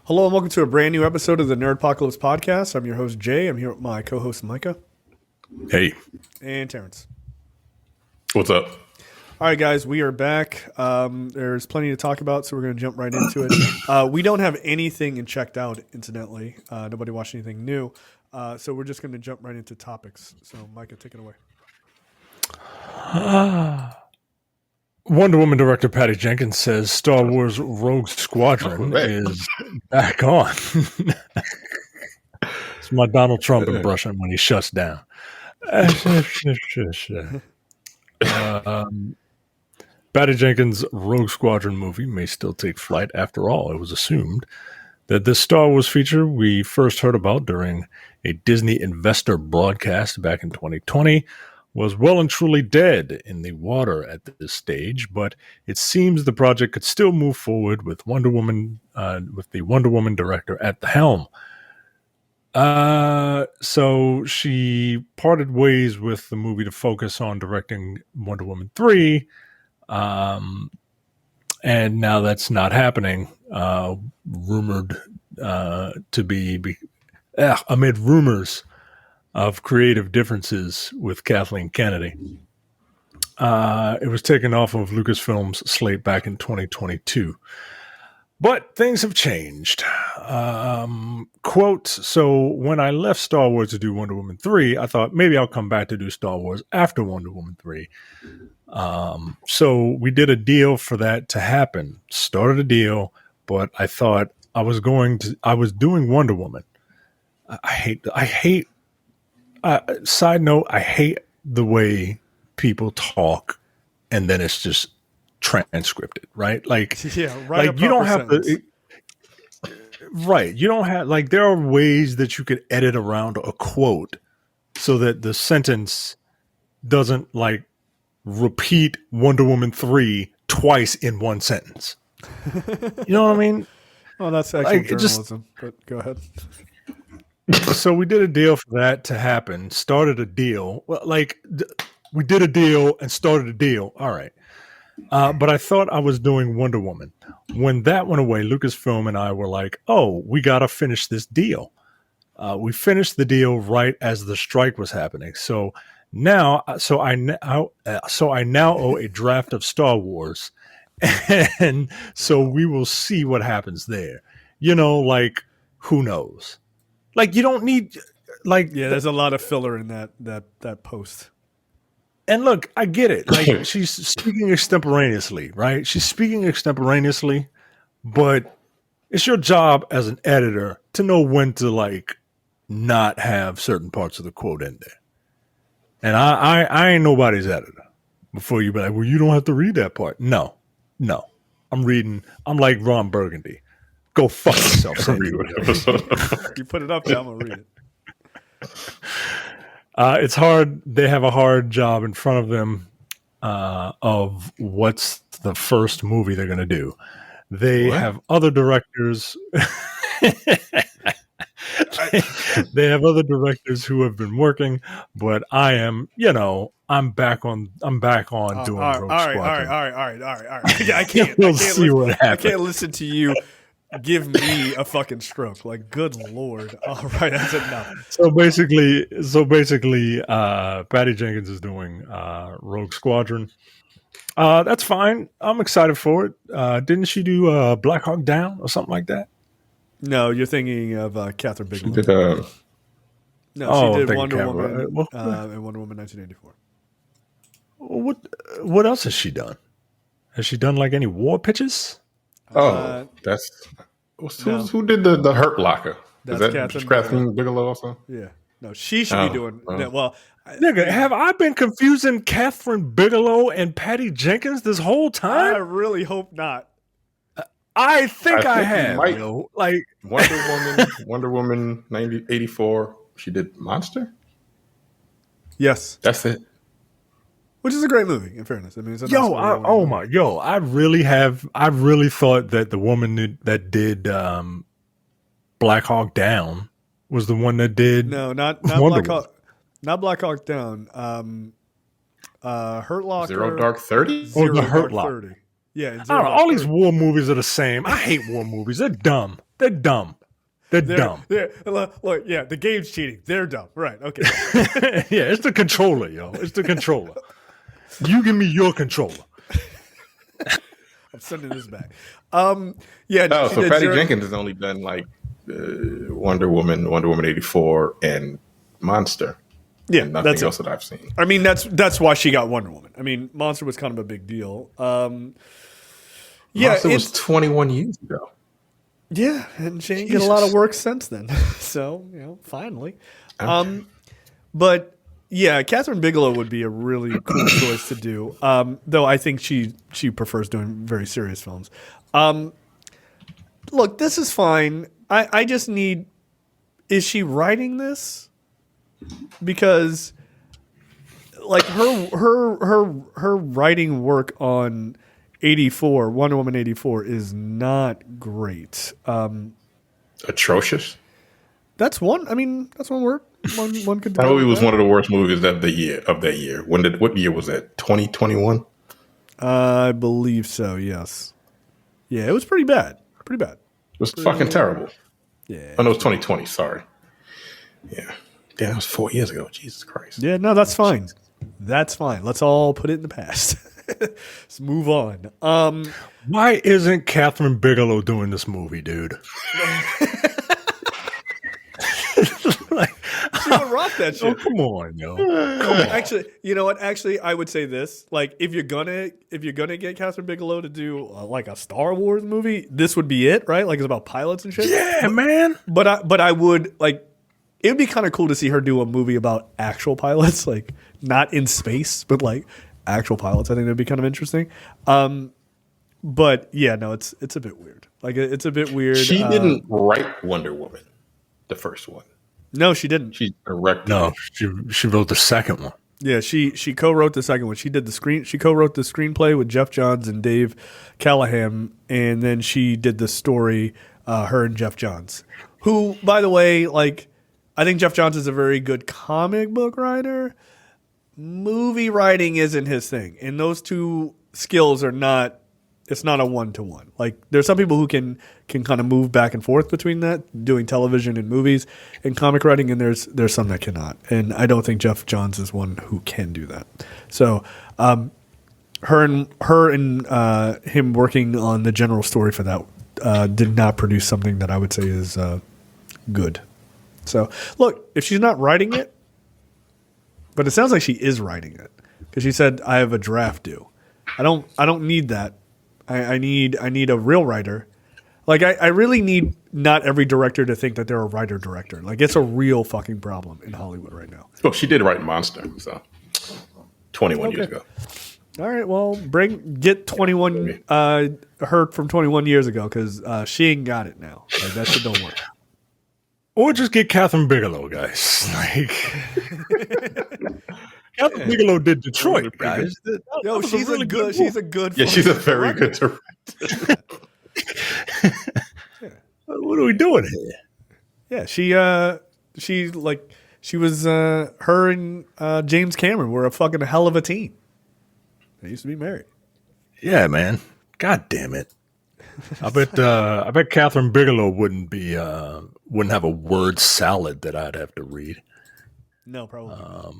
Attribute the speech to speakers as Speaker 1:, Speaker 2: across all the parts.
Speaker 1: Hello and welcome to a brand new episode of the Nerdpocalypse Podcast. I'm your host, Jay. I'm here with my co-host, Micah.
Speaker 2: Hey.
Speaker 1: And Terrence.
Speaker 2: What's up?
Speaker 1: All right, guys, we are back. There's plenty to talk about, so we're going to jump right into it. We don't have anything checked out, incidentally. Nobody watched anything new. So we're just going to jump right into topics. So, Micah, take it away.
Speaker 2: Wonder Woman director Patty Jenkins says Star Wars Rogue Squadron is back on. It's my Donald Trump impression when he shuts down. Patty Jenkins' Rogue Squadron movie may still take flight. After all, it was assumed that this Star Wars feature we first heard about during a Disney investor broadcast back in 2020 was well and truly dead in the water at this stage, but it seems the project could still move forward with Wonder Woman, with the Wonder Woman director at the helm. So she parted ways with the movie to focus on directing Wonder Woman 3, and now that's not happening. Rumored to be amid rumors of creative differences with Kathleen Kennedy. It was taken off of Lucasfilms' slate back in 2022. But things have changed. Quote, so when I left Star Wars to do Wonder Woman 3, I thought maybe I'll come back to do Star Wars after Wonder Woman 3. So we did a deal for that to happen. Started a deal, but I thought I was doing Wonder Woman. Side note, I hate the way people talk and then it's just transcripted, right? Like,
Speaker 1: yeah,
Speaker 2: like you don't have to, right. You don't have, like, there are ways that you could edit around a quote so that the sentence doesn't like repeat Wonder Woman 3 twice in one sentence. You know what I mean?
Speaker 1: Well, that's actual journalism, but go ahead.
Speaker 2: So we did a deal for that to happen, started a deal. Well, like we did a deal and started a deal. All right. But I thought I was doing Wonder Woman. When that went away, Lucasfilm and I were like, oh, we got to finish this deal. We finished the deal right as the strike was happening. So now, I now owe a draft of Star Wars. And so we will see what happens there. You know, like, who knows? Like, you don't need, like...
Speaker 1: Yeah, there's a lot of filler in that post.
Speaker 2: And look, I get it. Like, she's speaking extemporaneously, right? She's speaking extemporaneously, but it's your job as an editor to know when to, like, not have certain parts of the quote in there. And I ain't nobody's editor. Before you be like, well, you don't have to read that part. No. I'm like Ron Burgundy. Go fuck yourself.
Speaker 1: You put it up there, I'm going to read it.
Speaker 2: It's hard. They have a hard job in front of them of what's the first movie they're going to do. They have other directors. They have other directors who have been working, but I am, I'm back on doing Rogue Squadron.
Speaker 1: All right. I can't.
Speaker 2: We'll see what happens.
Speaker 1: I can't listen to you give me a fucking stroke. Like, good Lord. All right, that's enough.
Speaker 2: So basically, Patty Jenkins is doing Rogue Squadron. That's fine. I'm excited for it. Didn't she do Black Hawk Down or something like that?
Speaker 1: No, you're thinking of Catherine Bigelow.
Speaker 3: She did,
Speaker 1: she did Wonder Woman in Wonder Woman 1984.
Speaker 2: What else has she done? Has she done like any war pitches?
Speaker 3: That's who did the Hurt Locker?
Speaker 1: That's
Speaker 3: Is that Catherine Bigelow also?
Speaker 1: Yeah. No, she should be doing that. Well,
Speaker 2: nigga, have I been confusing Catherine Bigelow and Patty Jenkins this whole time?
Speaker 1: I really hope not.
Speaker 2: I think I have.
Speaker 3: Like Wonder Woman 1984. She did Monster.
Speaker 1: Yes,
Speaker 3: that's it.
Speaker 1: Which is a great movie, in fairness. I mean, it's a
Speaker 2: I really thought that the woman that did Black Hawk Down was the one that did
Speaker 1: not Black Hawk, not Black Hawk Down. Hurt Locker,
Speaker 3: Zero Dark 30,
Speaker 2: or the Hurt Locker.
Speaker 1: 30. Yeah,
Speaker 2: I don't know, all these war movies are the same. I hate war movies. They're dumb. They're dumb. They're dumb.
Speaker 1: Look, yeah, the game's cheating. They're dumb. Right. Okay.
Speaker 2: Yeah, it's the controller, yo. It's the controller. You give me your controller.
Speaker 1: I'm sending this back.
Speaker 3: So Patty Jenkins has only done like Wonder Woman 84, and Monster.
Speaker 1: Yeah,
Speaker 3: and nothing
Speaker 1: that's
Speaker 3: else that I've seen.
Speaker 1: I mean, that's why she got Wonder Woman. I mean, Monster was kind of a big deal.
Speaker 3: Monster was 21 years ago.
Speaker 1: Yeah, and she didn't get a lot of work since then. So, finally.
Speaker 3: Okay.
Speaker 1: But yeah, Catherine Bigelow would be a really cool choice to do. Though I think she prefers doing very serious films. Look, this is fine. I just need. Is she writing this? Because, like her writing work on 84, Wonder Woman 84, is not great.
Speaker 3: Atrocious.
Speaker 1: That's one. I mean, that's one word. One could.
Speaker 3: That movie was one of the worst movies of that year. What year was that? 2021.
Speaker 1: I believe so. Yes. Yeah, it was pretty bad. Pretty bad.
Speaker 3: It was fucking terrible.
Speaker 1: Yeah.
Speaker 3: Oh no, it was 2020. Sorry. Yeah. That was 4 years ago. Jesus Christ.
Speaker 1: Yeah. No, that's fine. That's fine. Let's all put it in the past. Let's move on.
Speaker 2: Why isn't Catherine Bigelow doing this movie, dude?
Speaker 1: She would rock that shit.
Speaker 2: Oh, come on, yo.
Speaker 1: Actually, you know what? Actually, I would say this: like, if you're gonna get Catherine Bigelow to do like a Star Wars movie, this would be it, right? Like, it's about pilots and shit.
Speaker 2: Yeah, man.
Speaker 1: But I would like. It would be kind of cool to see her do a movie about actual pilots, like not in space, but like actual pilots. I think that'd be kind of interesting. But yeah, no, it's a bit weird. Like, it's a bit weird.
Speaker 3: She didn't write Wonder Woman, the first one.
Speaker 1: No, she didn't.
Speaker 3: She directed.
Speaker 2: No, she wrote the second one.
Speaker 1: Yeah, she co-wrote the second one. She co-wrote the screenplay with Jeff Johns and Dave Callahan, and then she did the story. Her and Jeff Johns, who, by the way, like, I think Jeff Johns is a very good comic book writer. Movie writing isn't his thing, and those two skills are not. It's not a one-to-one. Like, there's some people who can kind of move back and forth between that, doing television and movies and comic writing, and there's some that cannot. And I don't think Jeff Johns is one who can do that. So, her and him working on the general story for that did not produce something that I would say is good. So, look, if she's not writing it, but it sounds like she is writing it, because she said, "I have a draft due." I don't need that. I need a real writer. Like, I really need not every director to think that they're a writer-director. Like, it's a real fucking problem in Hollywood right now.
Speaker 3: Well, she did write Monster, so 21 years ago.
Speaker 1: All right, well, get 21 her from 21 years ago, because she ain't got it now. Like, that shit don't work.
Speaker 2: Or just get Catherine Bigelow, guys. Like, Catherine Bigelow did Detroit, guys.
Speaker 1: Yo, she's a good. She's a good.
Speaker 3: Yeah, she's a very good director.
Speaker 2: What are we doing here?
Speaker 1: Yeah, she was her and James Cameron were a fucking hell of a team. They used to be married.
Speaker 2: Yeah, man. God damn it. I bet Catherine Bigelow wouldn't have a word salad that I'd have to read.
Speaker 1: No, probably not.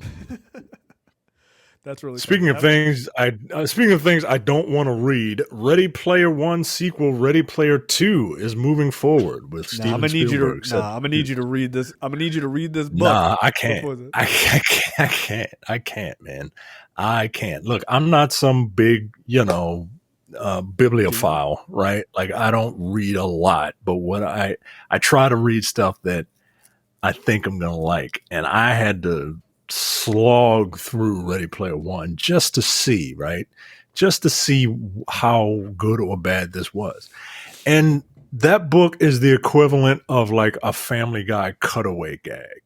Speaker 1: That's really
Speaker 2: speaking of things I don't want to read. Ready Player One sequel, Ready Player Two, is moving forward with Steven Spielberg.
Speaker 1: I'm gonna need you to read this. I'm gonna need you to read this book.
Speaker 2: Nah, I can't. I can't, man. I can't. Look, I'm not some big, bibliophile, right? Like, I don't read a lot, but what I try to read stuff that I think I'm gonna like, and I had to slog through Ready Player One just to see, right? Just to see how good or bad this was. And that book is the equivalent of like a Family Guy cutaway gag.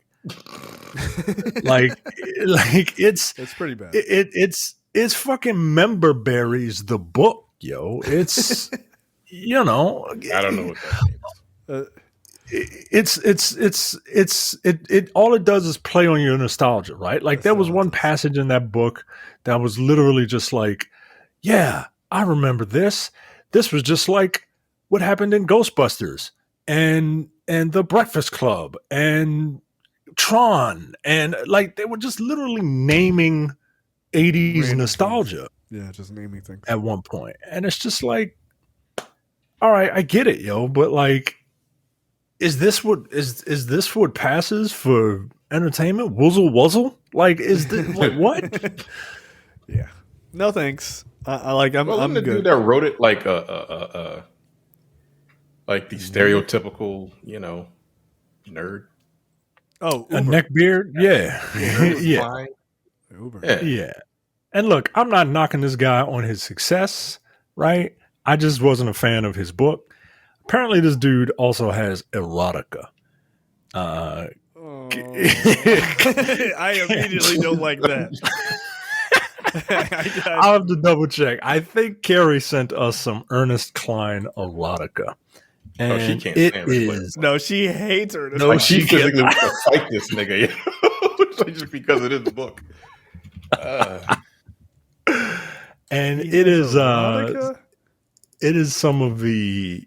Speaker 2: like it's
Speaker 1: pretty bad.
Speaker 2: It's fucking member berries the book, yo. It's
Speaker 3: I don't know what that means.
Speaker 2: It all it does is play on your nostalgia, right? Like, there was one passage in that book that was literally just like, yeah, I remember this. This was just like what happened in Ghostbusters. and The Breakfast Club and Tron, and like they were just literally naming 80s
Speaker 1: Random
Speaker 2: nostalgia.
Speaker 1: Things. Yeah, just naming things
Speaker 2: at one point, and it's just like, all right, I get it, yo, but like, is this what passes for entertainment? Wuzzle wuzzle? Like, is this like what?
Speaker 1: Yeah, no thanks. I'm
Speaker 3: the
Speaker 1: good.
Speaker 3: Dude that wrote it like like the stereotypical, nerd.
Speaker 1: Oh,
Speaker 2: Uber. A neckbeard? Yeah. Yeah. And look, I'm not knocking this guy on his success, right? I just wasn't a fan of his book. Apparently, this dude also has erotica.
Speaker 1: I immediately don't like that.
Speaker 2: I'll have to double check. I think Carrie sent us some Ernest Cline erotica. And
Speaker 3: she can't stand
Speaker 2: is.
Speaker 1: No, she hates Ernest.
Speaker 3: No, she physically wants to fight this nigga just because of his book.
Speaker 2: And it is some of the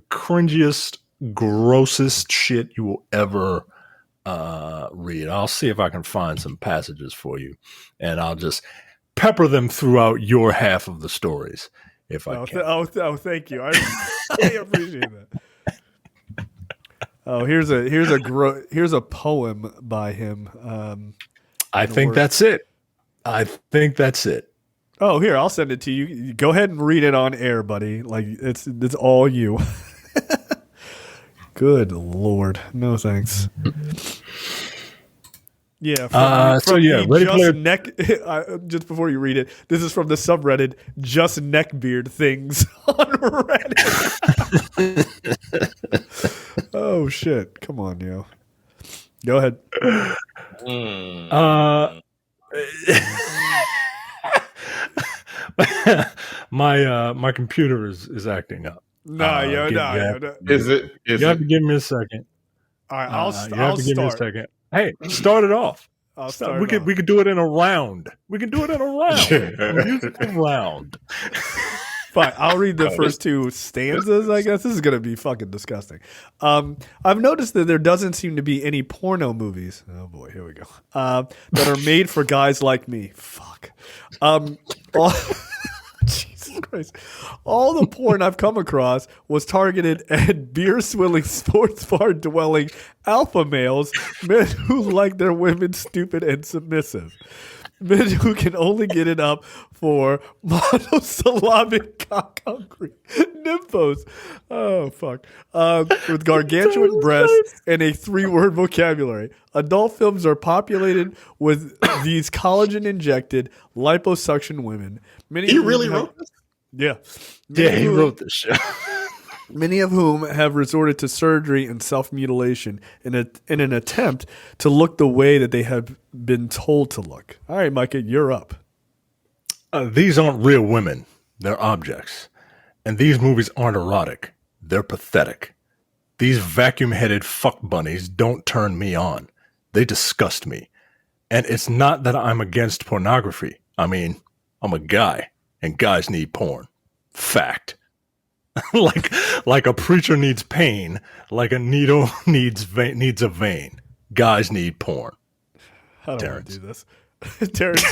Speaker 2: cringiest, grossest shit you will ever read. I'll see if I can find some passages for you, and I'll just pepper them throughout your half of the stories if I can.
Speaker 1: Thank you. I appreciate that. Oh, here's a poem by him.
Speaker 2: I think that's it.
Speaker 1: Oh, here, I'll send it to you. Go ahead and read it on air, buddy. Like it's all you. Good Lord. No thanks. Yeah.
Speaker 2: Ready Player
Speaker 1: neck. Just before you read it, this is from the subreddit "Just Neckbeard Things" on Reddit. Oh shit! Come on, yo. Go ahead.
Speaker 2: My computer is acting up.
Speaker 1: No.
Speaker 3: Is it?
Speaker 2: You have to give me a second.
Speaker 1: All right, I'll
Speaker 2: give me a second. Hey, start it off. We could do it in a round. We can do it in a round. A musical round.
Speaker 1: Fine, I'll read the first two stanzas, I guess. This is going to be fucking disgusting. I've noticed that there doesn't seem to be any porno movies. Oh, boy, here we go. That are made for guys like me. Fuck. Jesus Christ. All the porn I've come across was targeted at beer-swilling, sports bar-dwelling alpha males, men who like their women stupid and submissive. Men who can only get it up for monosyllabic cock-hungry nymphos. Oh, fuck. With gargantuan breasts and a 3-word vocabulary. Adult films are populated with these collagen-injected liposuction women.
Speaker 3: He really wrote this?
Speaker 1: Yeah.
Speaker 2: He wrote this shit.
Speaker 1: Many of whom have resorted to surgery and self-mutilation in an attempt to look the way that they have been told to look. All right, Micah, you're up.
Speaker 2: These aren't real women. They're objects. And these movies aren't erotic. They're pathetic. These vacuum-headed fuck bunnies don't turn me on. They disgust me. And it's not that I'm against pornography. I mean, I'm a guy, and guys need porn. Fact. like a preacher needs pain, like a needle needs a vein. Guys need porn.
Speaker 1: I don't want to do this. Terrence.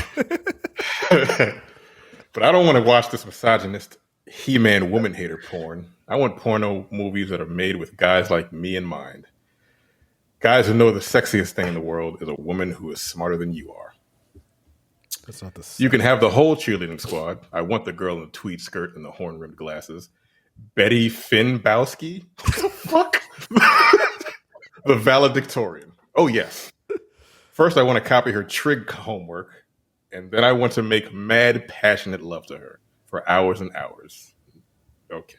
Speaker 3: But I don't want to watch this misogynist He-Man woman hater porn. I want porno movies that are made with guys like me in mind. Guys who know the sexiest thing in the world is a woman who is smarter than you are.
Speaker 1: That's not the
Speaker 3: You can have the whole cheerleading squad. I want the girl in the tweed skirt and the horn-rimmed glasses. Betty Finnbowski? What the fuck? The valedictorian. Oh, yes. First, I want to copy her trig homework, and then I want to make mad, passionate love to her for hours and hours. Okay.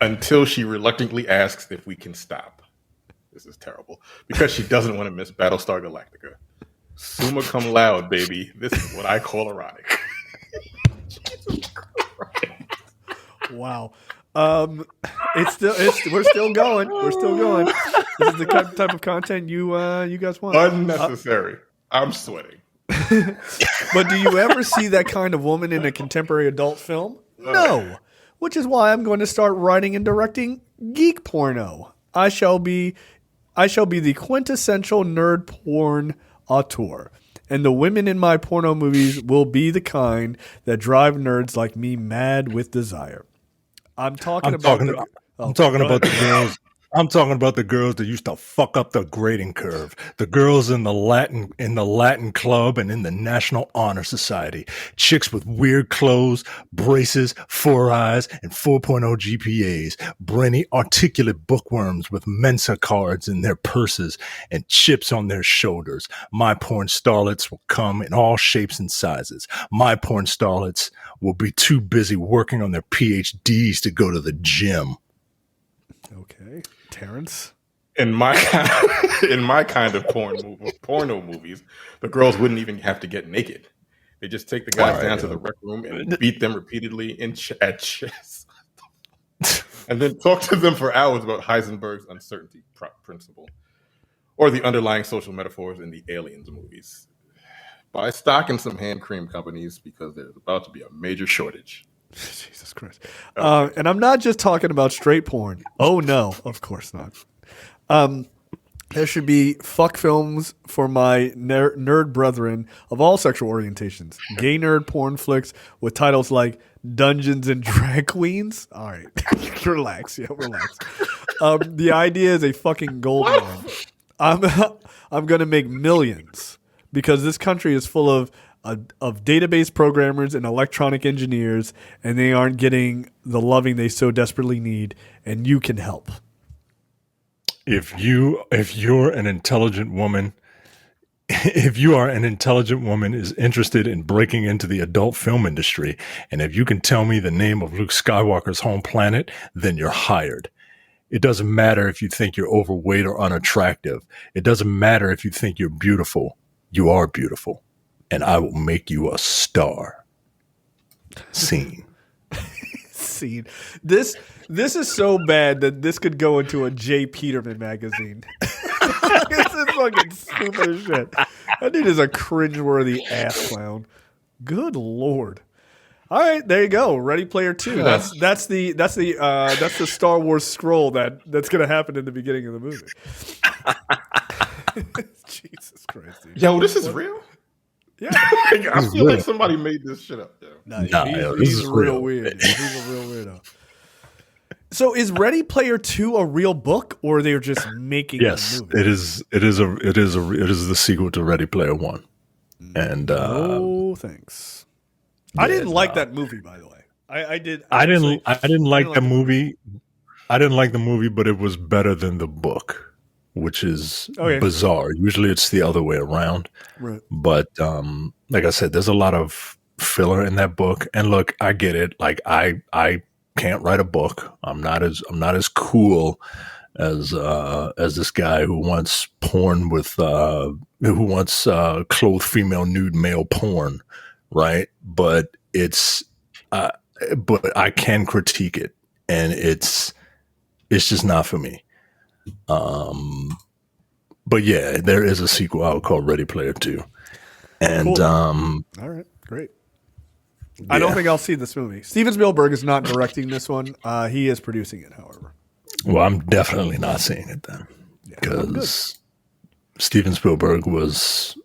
Speaker 3: Until she reluctantly asks if we can stop. This is terrible. Because she doesn't want to miss Battlestar Galactica. Summa cum laude, baby. This is what I call erotic. Jesus Christ.
Speaker 1: Wow. We're still going. We're still going. This is the type of content you guys want.
Speaker 3: Unnecessary. I'm sweating.
Speaker 1: But do you ever see that kind of woman in a contemporary adult film? No. which is why I'm going to start writing and directing geek porno. I shall be the quintessential nerd porn auteur. And the women in my porno movies will be the kind that drive nerds like me mad with desire. I'm talking about the
Speaker 2: girls. I'm talking about the girls that used to fuck up the grading curve. The girls in the Latin club and in the National Honor Society. Chicks with weird clothes, braces, 4 eyes, and 4.0 GPAs. Brainy, articulate bookworms with Mensa cards in their purses and chips on their shoulders. My porn starlets will come in all shapes and sizes. My porn starlets will be too busy working on their PhDs to go to the gym.
Speaker 1: Okay. Terrence?
Speaker 3: In my kind of porno movies, the girls wouldn't even have to get naked. They just take the guys down to the rec room and beat them repeatedly at chess. And then talk to them for hours about Heisenberg's uncertainty principle or the underlying social metaphors in the Aliens movies. Buy stock in some hand cream companies because there's about to be a major shortage.
Speaker 1: Jesus Christ. And I'm not just talking about straight porn. Oh, no, of course not. There should be fuck films for my nerd brethren of all sexual orientations. Gay nerd porn flicks with titles like Dungeons and Drag Queens. All right. Relax. Yeah, relax. The idea is a fucking gold one. I'm going to make millions because this country is full of database programmers and electronic engineers, and they aren't getting the loving they so desperately need, and you can help.
Speaker 2: If you're an intelligent woman, is interested in breaking into the adult film industry, and if you can tell me the name of Luke Skywalker's home planet, then you're hired. It doesn't matter if you think you're overweight or unattractive. It doesn't matter if you think you're beautiful. You are beautiful. And I will make you a star. Scene.
Speaker 1: Scene. This is so bad that this could go into a J. Peterman magazine. This is fucking stupid as shit. That dude is a cringeworthy ass clown. Good Lord. All right, there you go. Ready Player 2. That's the Star Wars scroll that's gonna happen in the beginning of the movie. Jesus Christ, dude.
Speaker 3: Yo, this is real?
Speaker 1: Yeah.
Speaker 3: I feel like somebody made this shit up.
Speaker 1: He's real weird. He's a real weirdo. So is Ready Player 2 a real book, or they're just making a movie?
Speaker 2: It is the sequel to Ready Player 1. And
Speaker 1: thanks. Yeah, I didn't like that movie, by the way. I didn't like the movie. I didn't like the movie, but it was better than the book, which is bizarre. Usually it's the other way around. Right. But like I said, there's a lot of filler in that book. And look, I get it. Like I can't write a book. I'm not as cool as this guy who wants porn with who wants clothed female nude male porn, right? But but I can critique it, and it's just not for me. But yeah, there is a sequel out called Ready Player 2. And cool. All right, great. Yeah. I don't think I'll see this movie. Steven Spielberg is not directing this one. He is producing it, however.
Speaker 2: Well, I'm definitely not seeing it then. Because Steven Spielberg was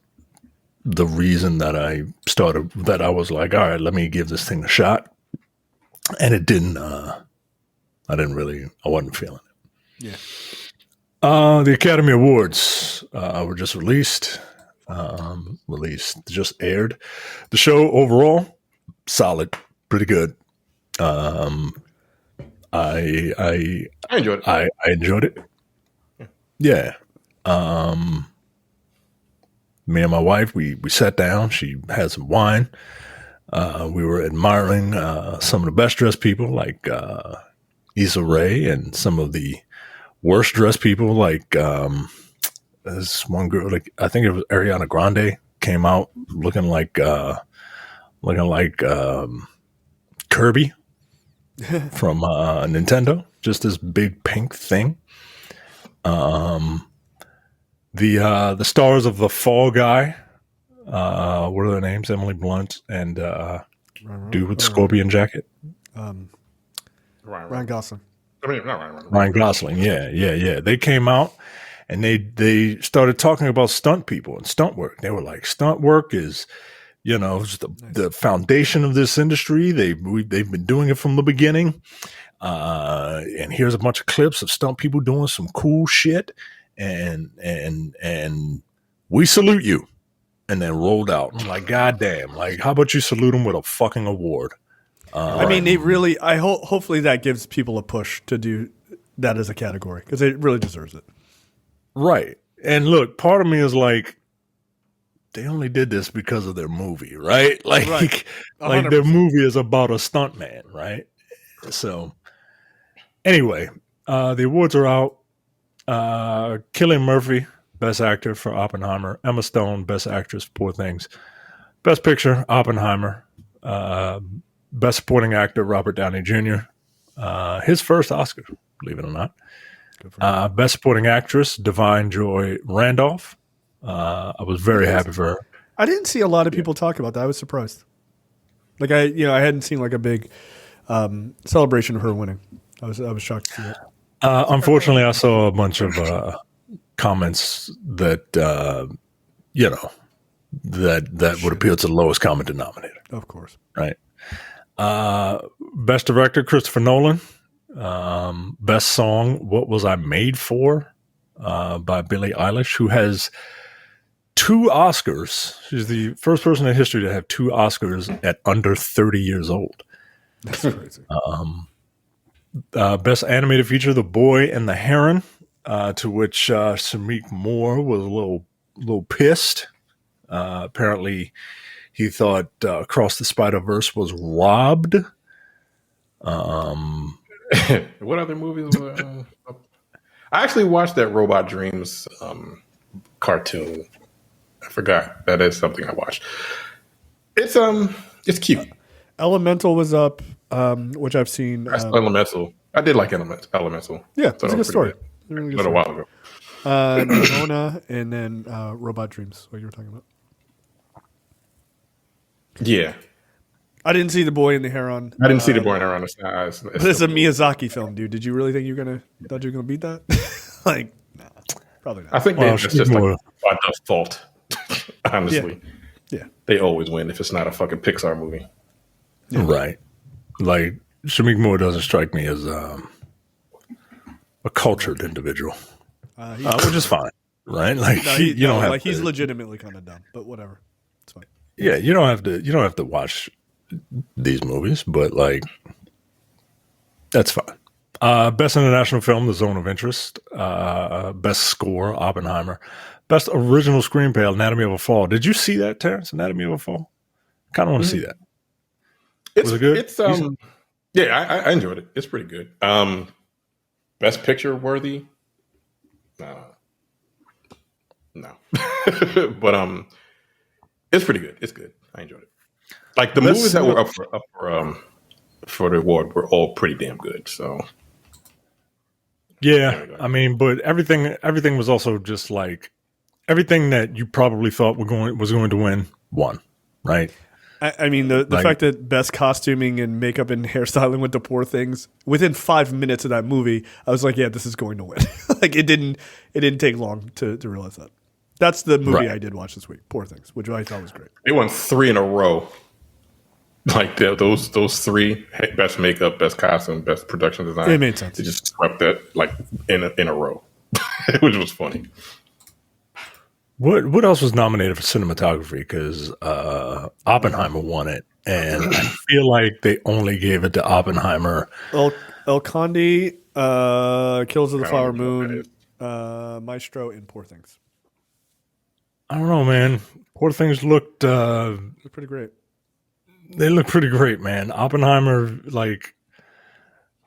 Speaker 2: the reason that I was like, all right, let me give this thing a shot. And it didn't, I wasn't feeling it.
Speaker 1: Yeah.
Speaker 2: The Academy Awards were just released, just aired. The show overall, solid, pretty good. I
Speaker 3: enjoyed it.
Speaker 2: I enjoyed it. Yeah. Me and my wife, we sat down. She had some wine. We were admiring some of the best dressed people like Issa Rae, and some of the worst dressed people like this one girl, like I think it was Ariana Grande, came out looking like Kirby from Nintendo, just this big pink thing. The stars of The Fall Guy, what are their names? Emily Blunt and dude with the scorpion jacket.
Speaker 1: Ryan Gosling.
Speaker 3: I mean, not Ryan.
Speaker 2: Ryan Gosling. Yeah. They came out and they started talking about stunt people and stunt work. They were like, stunt work is, it's the foundation of this industry. They've been doing it from the beginning. And here's a bunch of clips of stunt people doing some cool shit. And we salute you. And then rolled out. I'm like, God damn. Like, how about you salute them with a fucking award?
Speaker 1: I mean, they really. Hopefully that gives people a push to do that as a category because it really deserves it.
Speaker 2: Right. And look, part of me is like, they only did this because of their movie, right? Like,
Speaker 1: right.
Speaker 2: like their movie is about a stuntman, right? So, anyway, the awards are out. Cillian Murphy, Best Actor for Oppenheimer. Emma Stone, Best Actress, Poor Things. Best Picture, Oppenheimer. Best Supporting Actor, Robert Downey Jr. His first Oscar, believe it or not. Best Supporting Actress, Divine Joy Randolph. I was very happy for her.
Speaker 1: I didn't see a lot of people talk about that. I was surprised. Like I hadn't seen like a big celebration of her winning. I was shocked to see it.
Speaker 2: Unfortunately, I saw a bunch of comments that that would appeal to the lowest common denominator.
Speaker 1: Of course,
Speaker 2: right? Best Director, Christopher Nolan. Best Song, What Was I Made For? By Billie Eilish, who has 2 Oscars. She's the first person in history to have 2 Oscars at under 30 years old.
Speaker 1: That's crazy.
Speaker 2: Best Animated Feature, The Boy and the Heron, to which Shamik Moore was a little pissed. Apparently, he thought Across the Spider-Verse was robbed.
Speaker 3: What other movies were? I actually watched that Robot Dreams cartoon. I forgot. That is something I watched. It's cute.
Speaker 1: Elemental was up, which I've seen.
Speaker 3: Elemental. I did like Elemental.
Speaker 1: Yeah, it's a good story.
Speaker 3: A little while ago.
Speaker 1: Nimona and then Robot Dreams, what you were talking about.
Speaker 3: Yeah.
Speaker 1: I didn't see The Boy and the Heron.
Speaker 3: I didn't see The Boy and the Heron. It's
Speaker 1: a Miyazaki film, dude. Did you really think you were gonna beat that? Like, nah, probably not.
Speaker 3: I think it's just like by default. Honestly,
Speaker 1: yeah,
Speaker 3: they always win if it's not a fucking Pixar movie.
Speaker 2: Yeah. Right. Like Shamik Moore doesn't strike me as a cultured individual, which is fine, right? Like you don't have
Speaker 1: he's legitimately kind of dumb, but whatever, it's fine.
Speaker 2: Yeah, you don't have to watch these movies, but like that's fine. Best International Film, The Zone of Interest. Best Score, Oppenheimer. Best Original Screenplay, Anatomy of a Fall. Did you see that, Terrence? Anatomy of a Fall? Kind of want to see that. Was it good?
Speaker 3: It's I enjoyed it. It's pretty good. Best Picture worthy? No. But it's pretty good. It's good. I enjoyed it. Like the movies that were up for the award were all pretty damn good. So
Speaker 2: yeah, I mean, but everything was also just like everything that you probably thought was going to win won, right?
Speaker 1: I mean, the fact that best costuming and makeup and hairstyling went to Poor Things within 5 minutes of that movie, I was like, yeah, this is going to win. Like it didn't take long to realize that. That's the movie I did watch this week, Poor Things, which I thought was great.
Speaker 3: They won 3 in a row. Like those 3: best makeup, best costume, best production design.
Speaker 1: It made sense.
Speaker 3: They just swept that like in a row, which was funny.
Speaker 2: What else was nominated for cinematography? Because Oppenheimer won it, and I feel like they only gave it to Oppenheimer.
Speaker 1: El Condi, Kills of the Flower Moon, Maestro, and Poor Things.
Speaker 2: I don't know, man. Poor Things looked
Speaker 1: pretty great.
Speaker 2: They look pretty great, man. Oppenheimer, like,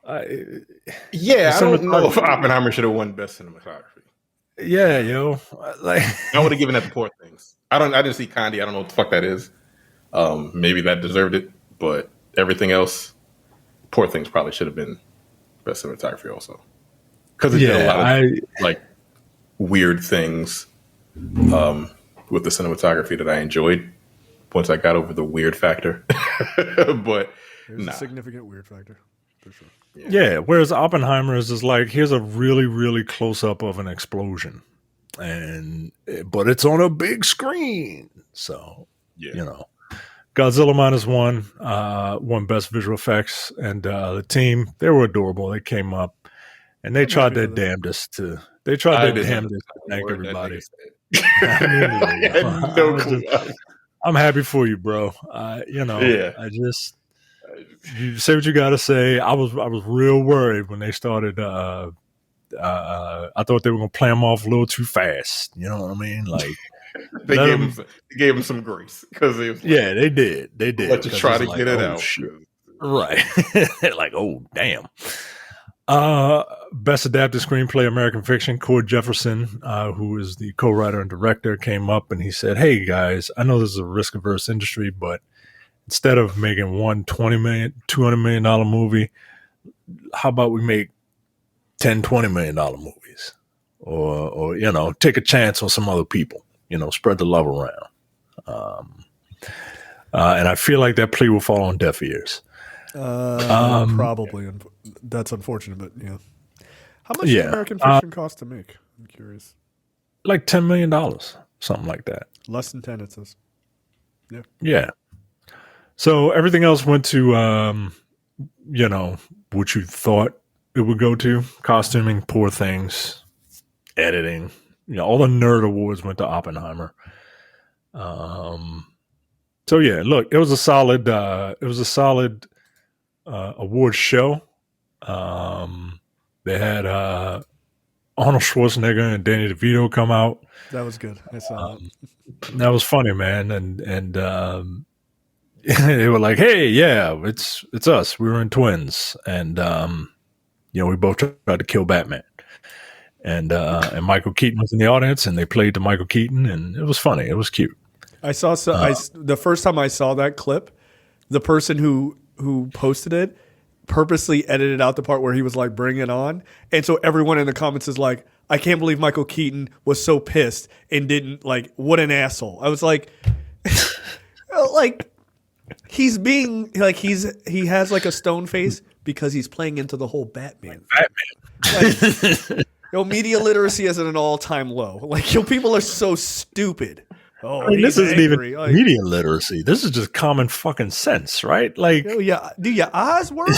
Speaker 3: I don't know if Oppenheimer should have won best cinematography.
Speaker 2: Yeah, yo, like
Speaker 3: I would have given that to Poor Things. I didn't see Condi. I don't know what the fuck that is. Maybe that deserved it, but everything else, Poor Things probably should have been best cinematography also, because it did a lot of like weird things with the cinematography that I enjoyed once I got over the weird factor. But
Speaker 1: there's a significant weird factor. for sure.
Speaker 2: Yeah. Whereas Oppenheimer is just like, here's a really, really close up of an explosion, but it's on a big screen. So, Godzilla -1 won Best Visual Effects, and the team, they were adorable. They came up and they tried their damnedest to. They tried their damnedest to thank everybody. I'm happy for you, bro. I just you say what you got to say. I was real worried when they started. I thought they were going to play them off a little too fast. You know what I mean? Like
Speaker 3: they gave him some grace because they
Speaker 2: did.
Speaker 3: Let you try to get it out,
Speaker 2: shit. Right? Like, oh damn. Best Adapted Screenplay, American Fiction. Cord Jefferson, who is the co-writer and director, came up and he said, "Hey guys, I know this is a risk-averse industry, but instead of making one $200 million movie, how about we make 10, $20 million movies, or take a chance on some other people, spread the love around." And I feel like that plea will fall on deaf ears.
Speaker 1: Probably. That's unfortunate, but yeah. How much does American Fiction cost to make? I'm curious.
Speaker 2: Like $10 million, something like that.
Speaker 1: Less than 10, it says. Yeah.
Speaker 2: Yeah. So everything else went to, what you thought it would go to. Costuming, Poor Things, editing. All the nerd awards went to Oppenheimer. So yeah, look, it was a solid award show. They had Arnold Schwarzenegger and Danny DeVito come out.
Speaker 1: That was good. I saw that.
Speaker 2: That was funny, man. And they were like, "Hey, yeah, it's us. We were in Twins, and we both tried to kill Batman." And Michael Keaton was in the audience, and they played to Michael Keaton, and it was funny. It was cute.
Speaker 1: I saw the first time I saw that clip, the person who posted it purposely edited out the part where he was like, "Bring it on," and so everyone in the comments is like, "I can't believe Michael Keaton was so pissed and didn't what an asshole." I was like, he's being he has a stone face because he's playing into the whole Batman. Media literacy is at an all-time low. People are so stupid. Oh,
Speaker 2: this isn't even media literacy. This is just common fucking sense, right?
Speaker 1: Do your eyes work?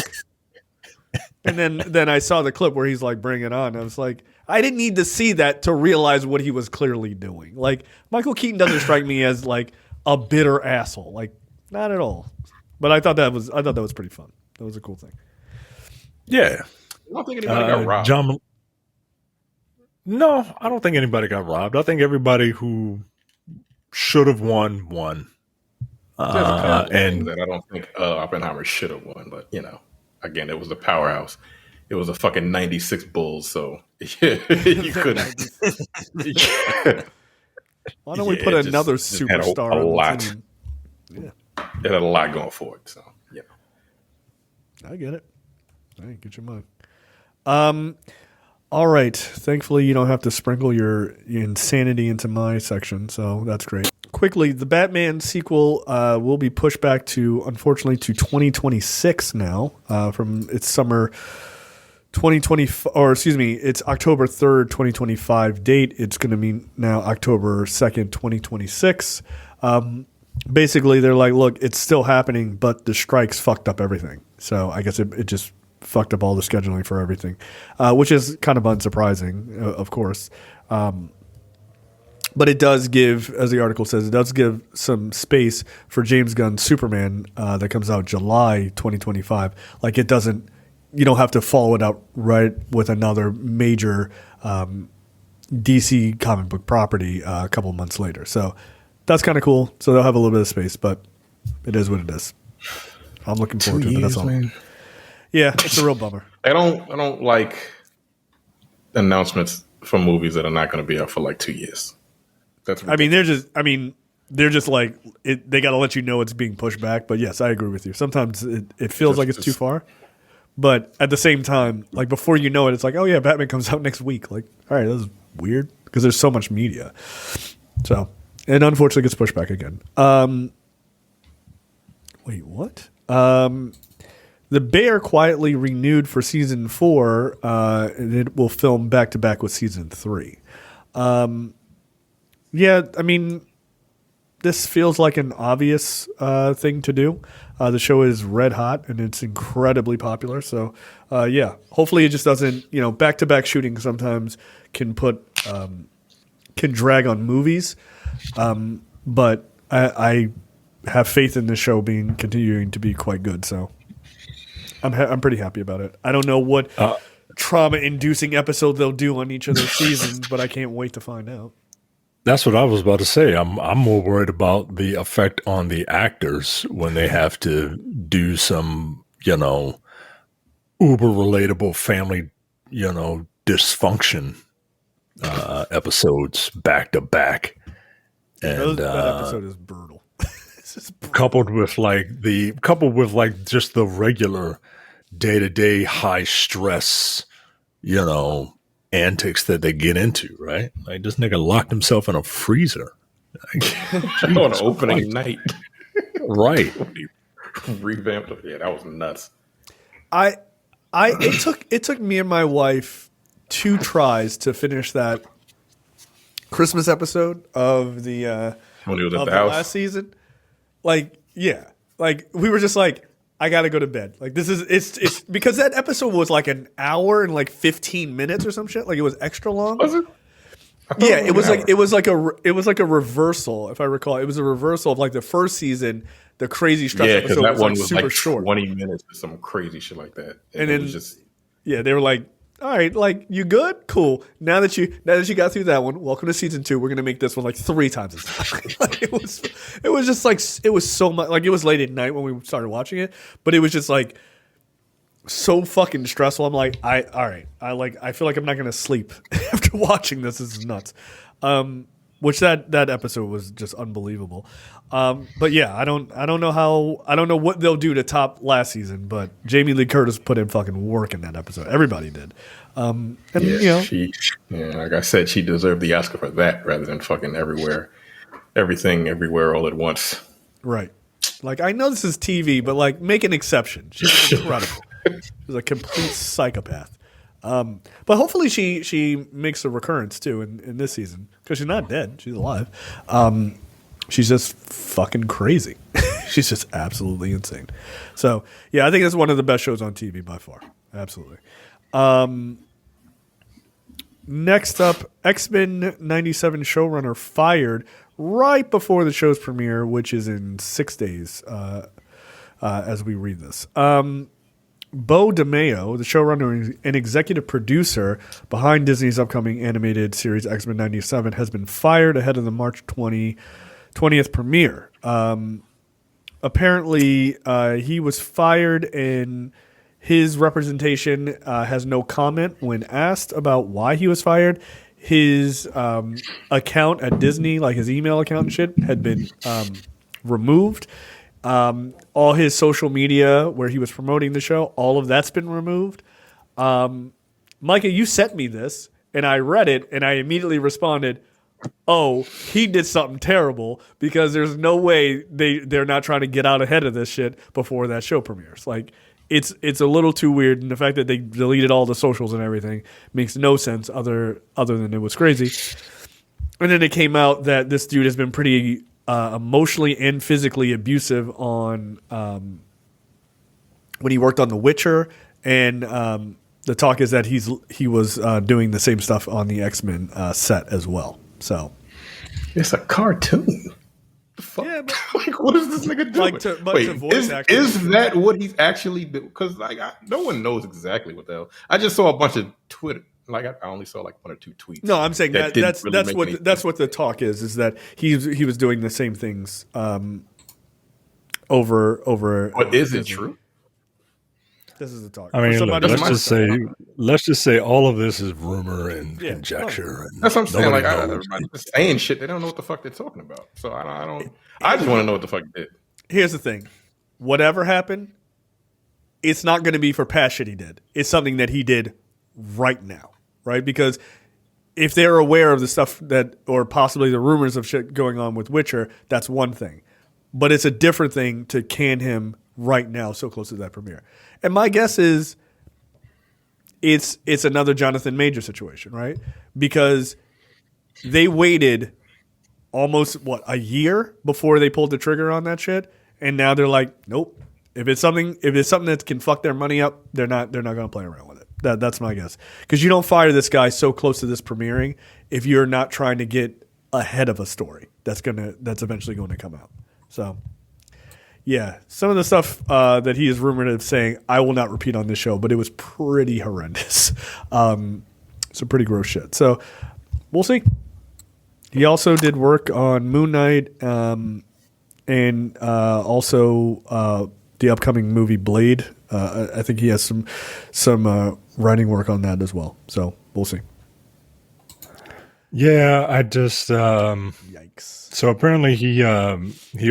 Speaker 1: And then I saw the clip where he's like, "Bring it on." I was like, I didn't need to see that to realize what he was clearly doing. Michael Keaton doesn't strike me as a bitter asshole. Not at all. But I thought that was pretty fun. That was a cool thing.
Speaker 2: Yeah.
Speaker 3: I don't think anybody got robbed.
Speaker 2: No, I don't think anybody got robbed. I think everybody who should have won. And
Speaker 3: that I don't think Oppenheimer should have won, but again, it was the powerhouse. It was a fucking 96 Bulls, so you couldn't.
Speaker 1: Why don't we put another superstar
Speaker 3: on
Speaker 1: the
Speaker 3: lot?
Speaker 1: team? Yeah,
Speaker 3: it had a lot going for it. So
Speaker 1: I get it. Hey, get your money. All right. Thankfully, you don't have to sprinkle your insanity into my section, so that's great. Quickly, the Batman sequel will be pushed back unfortunately, to 2026 now from its summer 2020, or excuse me, it's October 3rd, 2025 date. It's going to be now October 2nd, 2026. Basically, they're like, look, it's still happening, but the strikes fucked up everything. So I guess it just fucked up all the scheduling for everything, which is kind of unsurprising, of course. But it does give, as the article says, it does give some space for James Gunn's Superman that comes out July 2025. It doesn't, you don't have to follow it up right with another major DC comic book property a couple of months later. So that's kind of cool. So they'll have a little bit of space, but it is what it is. I'm looking forward to it, but that's all. Man. Yeah, it's a real bummer.
Speaker 3: I don't like announcements for movies that are not going to be out for 2 years. That's ridiculous.
Speaker 1: They're just they got to let you know it's being pushed back. But yes, I agree with you. Sometimes it feels like it's too far. But at the same time, before you know it, it's oh yeah, Batman comes out next week. All right, this is weird because there's so much media. So, and unfortunately gets pushed back again. Wait, what? The Bear quietly renewed for season 4, and it will film back to back with season 3. Yeah, I mean, this feels like an obvious thing to do. The show is red hot and it's incredibly popular. So, yeah, hopefully it just doesn't, back to back shooting sometimes can drag on movies. But I have faith in this show continuing to be quite good. So I'm pretty happy about it. I don't know what trauma-inducing episode they'll do on each of their seasons, but I can't wait to find out.
Speaker 2: That's what I was about to say. I'm more worried about the effect on the actors when they have to do some, uber relatable family, dysfunction episodes back to back. And
Speaker 1: that episode is brutal.
Speaker 2: Coupled with just the regular day-to-day high stress, antics that they get into, right? Like this nigga locked himself in a freezer
Speaker 3: on opening night.
Speaker 2: Right.
Speaker 3: Revamped it. Yeah, that was nuts.
Speaker 1: It took me and my wife 2 tries to finish that Christmas episode of the
Speaker 3: when he was at the
Speaker 1: house.
Speaker 3: Last
Speaker 1: season. Like, yeah. Like we were just like, I gotta go to bed. Like this is it's because that episode was like an hour and like 15 minutes or some shit. Like it was extra long.
Speaker 3: Was it?
Speaker 1: Yeah, it was like a reversal, if I recall. It was a reversal of like the first season, the crazy stress episode
Speaker 3: that
Speaker 1: was
Speaker 3: one
Speaker 1: like
Speaker 3: was
Speaker 1: super
Speaker 3: like
Speaker 1: short.
Speaker 3: 20 minutes or some crazy shit like that.
Speaker 1: And
Speaker 3: it
Speaker 1: then
Speaker 3: was just
Speaker 1: they were like, all right, like you good? Cool. Now that you got through that one, welcome to season 2. We're gonna make this one like 3 times as long. Like it was just like it was so much like it was late at night when we started watching it, but it was just like so fucking stressful. I'm like, I feel like I'm not gonna sleep after watching this. This is nuts. Which that episode was just unbelievable. But yeah, I don't know what they'll do to top last season, but Jamie Lee Curtis put in fucking work in that episode. Everybody did.
Speaker 3: Like I said, she deserved the Oscar for that rather than fucking everything everywhere all at once.
Speaker 1: Right. Like I know this is TV, but like make an exception. She's incredible. She's a complete psychopath. But hopefully she makes a recurrence too in this season because she's not dead. She's alive. She's just fucking crazy. She's just absolutely insane. So yeah, I think it's one of the best shows on TV by far. Absolutely. Next up, X-Men 97 showrunner fired right before the show's premiere, which is in 6 days as we read this. Bo DeMeo, the showrunner and executive producer behind Disney's upcoming animated series X-Men 97, has been fired ahead of the March 20th premiere. Apparently, he was fired, and his representation has no comment when asked about why he was fired. His account at Disney, like his email account and shit, had been removed. All his social media where he was promoting the show, all of that's been removed. Micah, you sent me this, and I read it, and I immediately responded, oh, he did something terrible because there's no way they're not trying to get out ahead of this shit before that show premieres. Like, it's a little too weird, and the fact that they deleted all the socials and everything makes no sense other than it was crazy. And then it came out that this dude has been pretty emotionally and physically abusive on when he worked on The Witcher, and the talk is that he was doing the same stuff on the X-Men set as well. So
Speaker 3: it's a cartoon. The fuck? Yeah, but, like, what is this nigga doing? Is that what he's actually doing? Because like no one knows exactly what the hell. I just saw a bunch of Twitter. Like I only saw like 1 or 2 tweets.
Speaker 1: No, I'm saying that's what the talk is that he was doing the same things over.
Speaker 3: But is it true?
Speaker 1: This is the talk.
Speaker 2: I mean, look, let's just say all of this is rumor and conjecture. And
Speaker 3: that's what I'm saying. Like everybody's saying shit. They don't know what the fuck they're talking about. So I don't. I just want to know what the fuck they did.
Speaker 1: Here's the thing: whatever happened, it's not going to be for past shit he did. It's something that he did right now, right? Because if they're aware of the stuff that, or possibly the rumors of shit going on with Witcher, that's one thing. But it's a different thing to can him right now, so close to that premiere. And my guess is it's another Jonathan Major situation, right? Because they waited almost a year before they pulled the trigger on that shit, and now they're like, nope. If it's something that can fuck their money up, they're not going to play around with it. That's my guess. Because you don't fire this guy so close to this premiering if you're not trying to get ahead of a story that's eventually going to come out. So, yeah, some of the stuff that he is rumored of saying, I will not repeat on this show, but it was pretty horrendous. Some pretty gross shit. So, we'll see. He also did work on Moon Knight and also the upcoming movie Blade. I think he has some writing work on that as well. So we'll see.
Speaker 2: Yeah, I just
Speaker 1: Yikes.
Speaker 2: So apparently he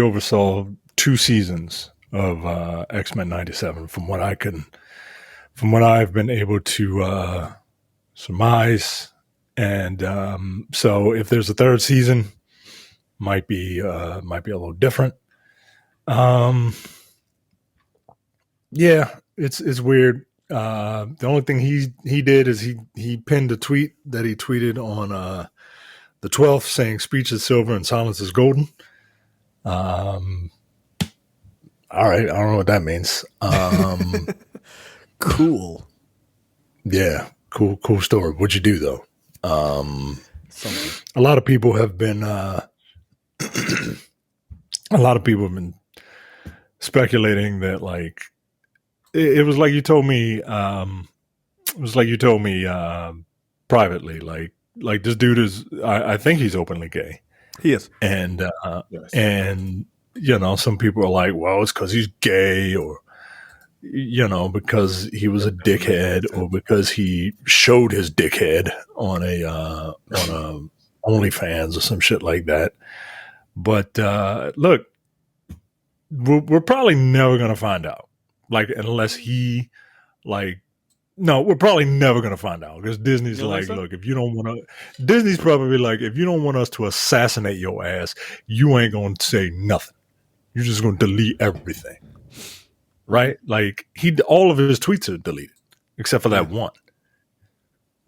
Speaker 2: oversaw 2 seasons of X-Men '97, from what I've been able to surmise. And so if there's a 3rd season, might be a little different. Yeah, it's weird. The only thing he did is he pinned a tweet that he tweeted on the 12th saying speech is silver and silence is golden. All right, I don't know what that means.
Speaker 1: Cool.
Speaker 2: Yeah, cool story. What'd you do though?
Speaker 1: Something.
Speaker 2: A lot of people have been speculating that, like, it was like you told me. It was like you told me privately. Like this dude is. I think he's openly gay.
Speaker 1: He is.
Speaker 2: And
Speaker 3: Yes.
Speaker 2: and some people are like, well, it's because he's gay, or because he was a dickhead, or because he showed his dickhead on a OnlyFans or some shit like that. But look, we're probably never gonna find out. Like, unless he, like, no, we're probably never gonna find out, because Disney's like,
Speaker 1: so?
Speaker 2: look, if you don't want to, Disney's probably like, if you don't want us to assassinate your ass, you ain't gonna say nothing. You're just gonna delete everything, right? Like, all of his tweets are deleted except for that one.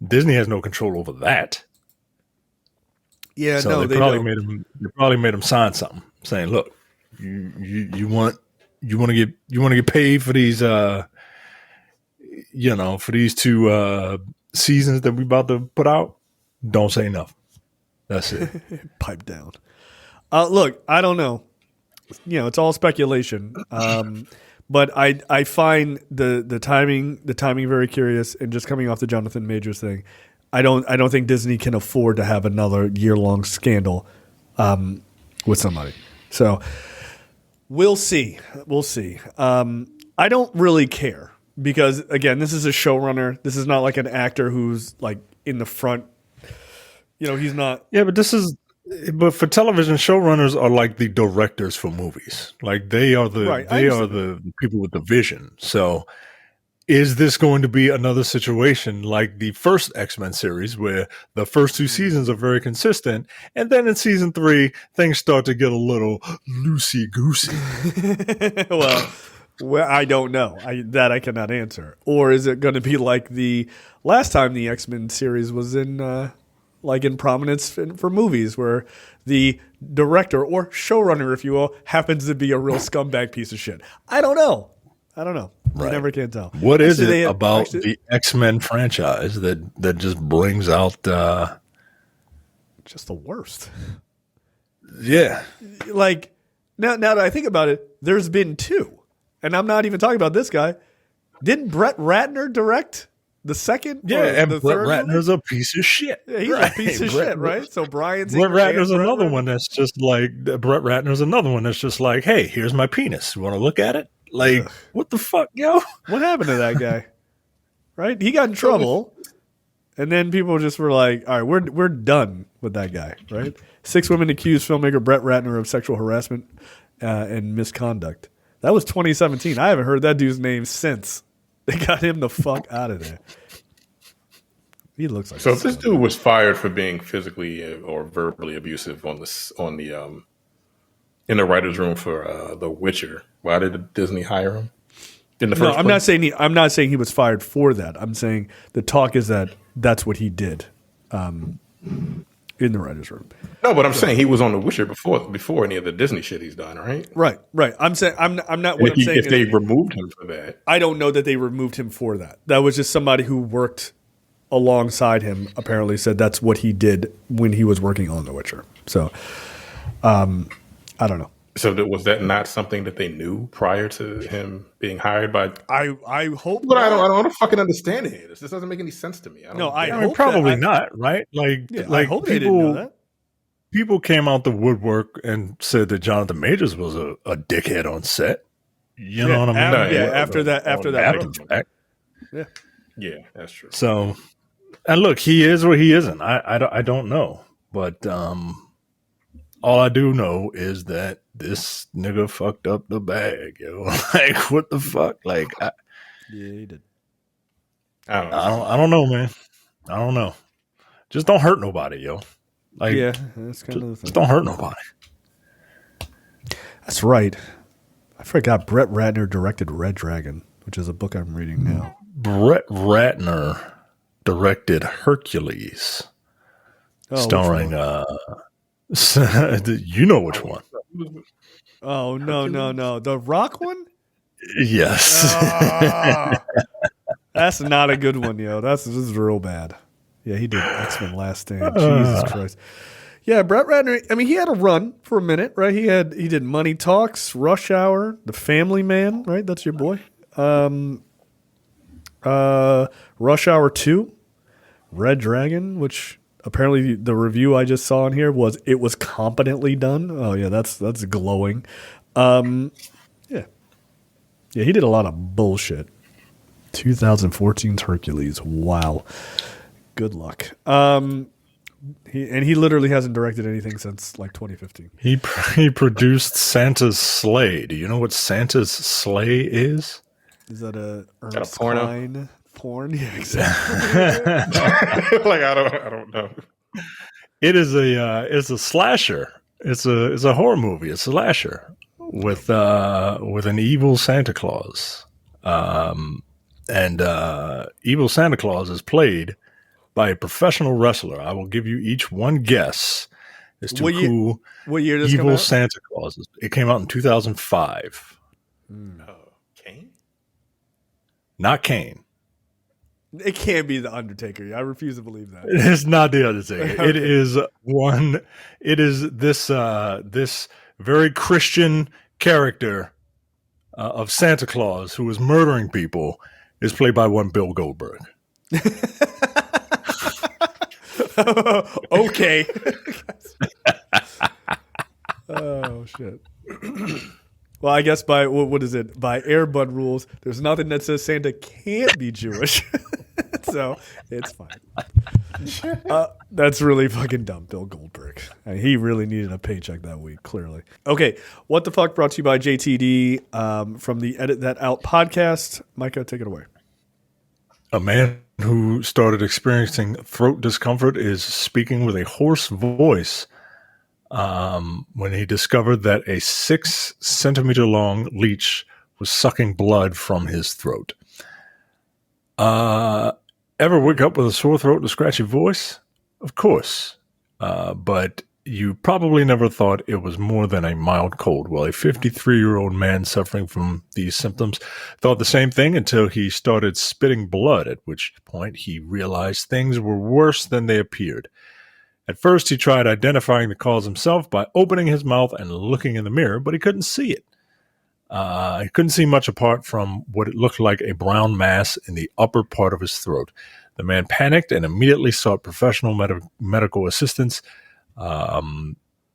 Speaker 2: Disney has no control over that.
Speaker 1: Yeah,
Speaker 2: So
Speaker 1: no,
Speaker 2: they probably made him sign something saying, look, you want to get paid for these for these 2 seasons that we about to put out. Don't say nothing. That's it.
Speaker 1: Pipe down. Look, I don't know. It's all speculation. But I find the timing very curious, and just coming off the Jonathan Majors thing, I don't think Disney can afford to have another year-long scandal with somebody. So we'll see. I don't really care, because again, this is a showrunner. This is not like an actor who's like in the front. He's not.
Speaker 2: Yeah, but for television, showrunners are like the directors for movies. Like, they are the people with the vision. So, is this going to be another situation like the first X-Men series, where the first 2 seasons are very consistent, and then in season 3 things start to get a little loosey-goosey?
Speaker 1: Well, I don't know. I cannot answer. Or is it going to be like the last time the X-Men series was in prominence for movies, where the director or showrunner, if you will, happens to be a real scumbag piece of shit? I don't know. Right. You never can tell.
Speaker 2: What is it about the X-Men franchise that just brings out
Speaker 1: just the worst?
Speaker 2: Yeah.
Speaker 1: Like, now that I think about it, there's been 2. And I'm not even talking about this guy. Didn't Brett Ratner direct the second?
Speaker 2: Yeah, and
Speaker 1: the
Speaker 2: Brett
Speaker 1: third
Speaker 2: Ratner's
Speaker 1: movie?
Speaker 2: a piece of shit.
Speaker 1: Yeah, he's a piece of shit, right? So Brian's
Speaker 2: Brett Ratner's another one that's just like, hey, here's my penis. You want to look at it? Like, what the fuck, yo?
Speaker 1: What happened to that guy? Right? He got in trouble, and then people just were like, all right, we're done with that guy, right? 6 women accused filmmaker Brett Ratner of sexual harassment and misconduct. That was 2017. I haven't heard that dude's name since. They got him the fuck out of there. He looks like.
Speaker 3: So if this dude was fired for being physically or verbally abusive on the in the writer's room for The Witcher. Why did Disney hire him? In the
Speaker 1: No,
Speaker 3: first
Speaker 1: I'm
Speaker 3: place?
Speaker 1: not saying he was fired for that. I'm saying the talk is that that's what he did in the writers' room.
Speaker 3: No, but I'm saying he was on The Witcher before any of the Disney shit he's done, right?
Speaker 1: Right. I'm saying I'm not. What I'm saying
Speaker 3: If
Speaker 1: is
Speaker 3: they removed him for that,
Speaker 1: I don't know that they removed him for that. That was just somebody who worked alongside him. Apparently, said that's what he did when he was working on The Witcher. So, I don't know.
Speaker 3: so was that not something that they knew prior to him being hired by?
Speaker 1: I hope.
Speaker 3: But I don't fucking understand any of this. This doesn't make any sense to me.
Speaker 2: I mean, probably not, right? Like,
Speaker 1: I hope they didn't know that.
Speaker 2: People came out the woodwork and said that Jonathan Majors was a dickhead on set. You know what I mean?
Speaker 1: After that.
Speaker 3: Yeah, that's true.
Speaker 2: So, and look, he is or he isn't. I don't know, but all I do know is that this nigga fucked up the bag, yo. Like, what the fuck? Like,
Speaker 1: yeah, he did.
Speaker 2: I don't know, man. I don't know. Just don't hurt nobody, yo. Like,
Speaker 1: yeah, that's kind of the thing.
Speaker 2: Just don't hurt nobody.
Speaker 1: That's right. I forgot Brett Ratner directed Red Dragon, which is a book I'm reading now.
Speaker 2: Brett Ratner directed Hercules, starring you know which one.
Speaker 1: Oh no, the Rock one?
Speaker 2: Yes.
Speaker 1: That's not a good one, yo. This is real bad. Yeah, he did X-Men Last Stand. Jesus Christ. Yeah, Brett Ratner, I mean, he had a run for a minute, right? He did Money Talks, Rush Hour, The Family Man, right? That's your boy. Rush Hour 2, Red Dragon, which apparently the review I just saw in here was it was competently done. Oh yeah, that's glowing. Yeah, he did a lot of bullshit. 2014's Hercules. Wow. Good luck. He literally hasn't directed anything since like 2015.
Speaker 2: He produced Santa's Sleigh. Do you know what Santa's Sleigh is?
Speaker 1: Is that a
Speaker 3: Ernest porno?
Speaker 1: Cline porn? Yeah, exactly.
Speaker 3: Like I don't know.
Speaker 2: It's a slasher. It's a horror movie. It's a slasher with an evil Santa Claus. And evil Santa Claus is played by a professional wrestler. I will give you each one guess as to who
Speaker 1: what year does
Speaker 2: evil Santa Claus is. It came out in 2005.
Speaker 3: Kane?
Speaker 2: Not Kane.
Speaker 1: It can't be the Undertaker. I refuse to believe that.
Speaker 2: It's not the Undertaker.
Speaker 1: Okay.
Speaker 2: It is this very Christian character of Santa Claus who is murdering people is played by one Bill Goldberg.
Speaker 1: Okay. Oh shit. Well, I guess by what is it? By Air Bud rules, there's nothing that says Santa can't be Jewish, so it's fine. That's really fucking dumb, Bill Goldberg. He really needed a paycheck that week, clearly. Okay, What the Fuck brought to you by JTD from the Edit That Out podcast. Micah, take it away.
Speaker 2: A man who started experiencing throat discomfort is speaking with a hoarse voice when he discovered that a 6 centimeter long leech was sucking blood from his throat. Ever wake up with a sore throat and a scratchy voice? Of course. But you probably never thought it was more than a mild cold. Well, a 53-year-old man suffering from these symptoms thought the same thing until he started spitting blood, at which point he realized things were worse than they appeared. At first, he tried identifying the cause himself by opening his mouth and looking in the mirror, but he couldn't see it. He couldn't see much apart from what it looked like a brown mass in the upper part of his throat. The man panicked and immediately sought professional medical assistance.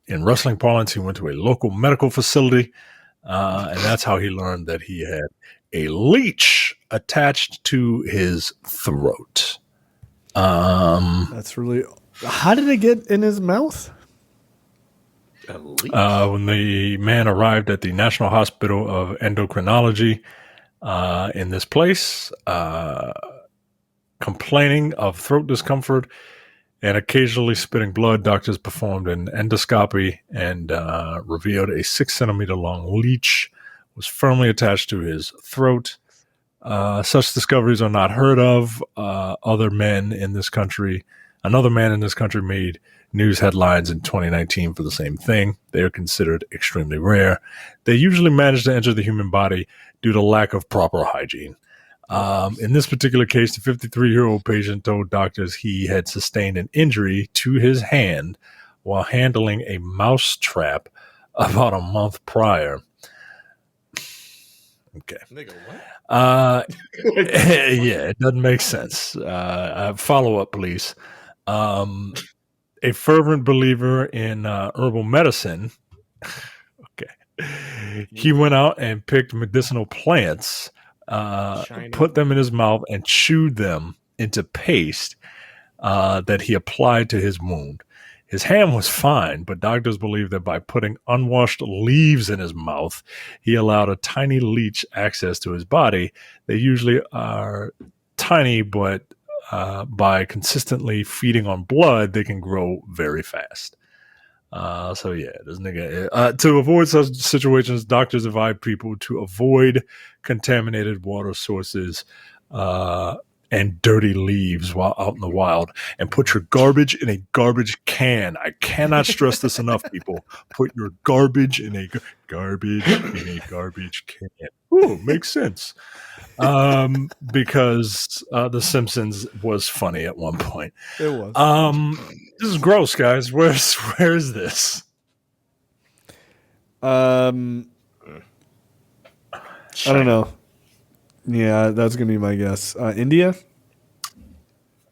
Speaker 2: In wrestling parlance, he went to a local medical facility, and that's how he learned that he had a leech attached to his throat.
Speaker 1: That's really... How did it get in his mouth?
Speaker 2: When the man arrived at the National Hospital of Endocrinology in this place, complaining of throat discomfort, and occasionally spitting blood. Doctors performed an endoscopy and revealed a 6-centimeter long leech was firmly attached to his throat. Such discoveries are not heard of. Another man in this country made news headlines in 2019 for the same thing. They are considered extremely rare. They usually manage to enter the human body due to lack of proper hygiene. In this particular case, the 53-year-old patient told doctors he had sustained an injury to his hand while handling a mouse trap about a month prior. Okay.
Speaker 3: Nigga, what?
Speaker 2: Yeah, it doesn't make sense. Follow up, please. A fervent believer in herbal medicine. Okay. He went out and picked medicinal plants, put them in his mouth, and chewed them into paste that he applied to his wound. His hand was fine, but doctors believe that by putting unwashed leaves in his mouth, he allowed a tiny leech access to his body. They usually are tiny, but by consistently feeding on blood, they can grow very fast. So yeah, this nigga. To avoid such situations, doctors advise people to avoid contaminated water sources and dirty leaves while out in the wild, and put your garbage in a garbage can. I cannot stress this enough, people. Put your garbage in a garbage can. Ooh, makes sense. Because The Simpsons was funny at one point.
Speaker 1: It was.
Speaker 2: This is gross, guys. Where is this?
Speaker 1: I don't know. Yeah, that's gonna be my guess. India.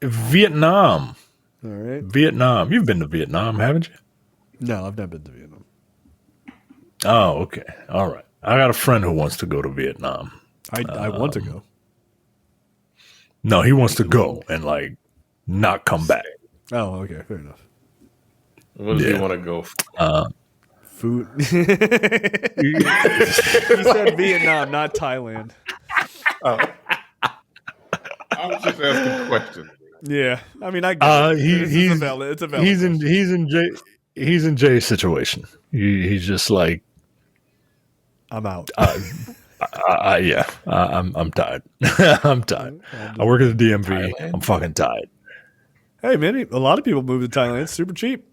Speaker 2: Vietnam.
Speaker 1: All right.
Speaker 2: Vietnam. You've been to Vietnam, haven't you?
Speaker 1: No, I've never been to Vietnam.
Speaker 2: Oh, okay. All right. I got a friend who wants to go to Vietnam.
Speaker 1: I want to go.
Speaker 2: No, he wants to go and not come back.
Speaker 1: Oh, okay, fair enough.
Speaker 3: What does he want to go for?
Speaker 1: Food. He said Vietnam, not Thailand.
Speaker 3: Oh. I was just asking questions.
Speaker 1: Yeah, I mean, I get it.
Speaker 2: He's
Speaker 1: a valid.
Speaker 2: He's in Jay's situation. He's just like,
Speaker 1: I'm out.
Speaker 2: yeah, I'm tired. I'm tired. I work at the DMV.
Speaker 3: Thailand?
Speaker 2: I'm fucking tired.
Speaker 1: Hey, man, a lot of people move to Thailand. It's super cheap.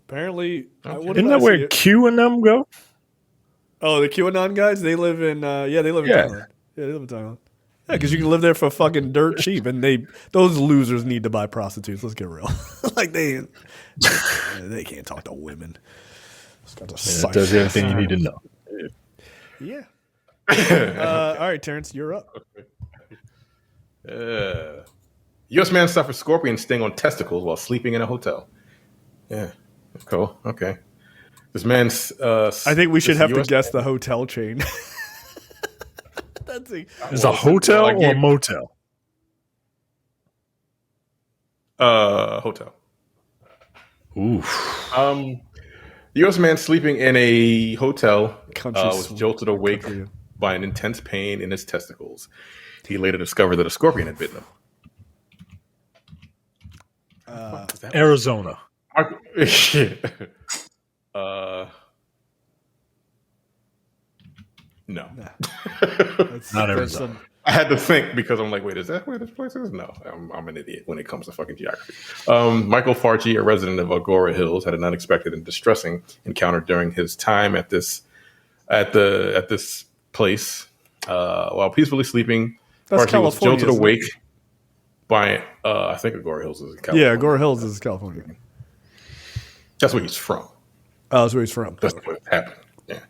Speaker 1: Apparently,
Speaker 2: Isn't that where Q and them go?
Speaker 1: Oh, the QAnon guys, they live in Thailand. Yeah, they live in Thailand. Yeah, because you can live there for fucking dirt cheap, and those losers need to buy prostitutes. Let's get real. they can't talk to women.
Speaker 2: That does everything you need to know.
Speaker 1: Yeah. All right, Terrence, you're up.
Speaker 3: U.S. man suffers scorpion sting on testicles while sleeping in a hotel. Yeah, cool. Okay. This man's.
Speaker 1: I think we should have to guess the hotel chain.
Speaker 2: Is a hotel or a motel?
Speaker 3: Hotel.
Speaker 2: Oof.
Speaker 3: The U.S. man sleeping in a hotel was jolted awake by an intense pain in his testicles. He later discovered that a scorpion had bitten him.
Speaker 2: Arizona.
Speaker 3: No.
Speaker 2: Not Arizona.
Speaker 3: I had to think because I'm like, wait, is that where this place is? No, I'm an idiot when it comes to fucking geography. Michael Farchi, a resident of Agora Hills, had an unexpected and distressing encounter during his time at this place. While peacefully sleeping, Farchi was jolted awake by I think Agora Hills is in California.
Speaker 1: Yeah, Agora Hills is California.
Speaker 3: That's where he's from.
Speaker 1: Oh, that's where he's from.
Speaker 3: That's what happened. Yeah.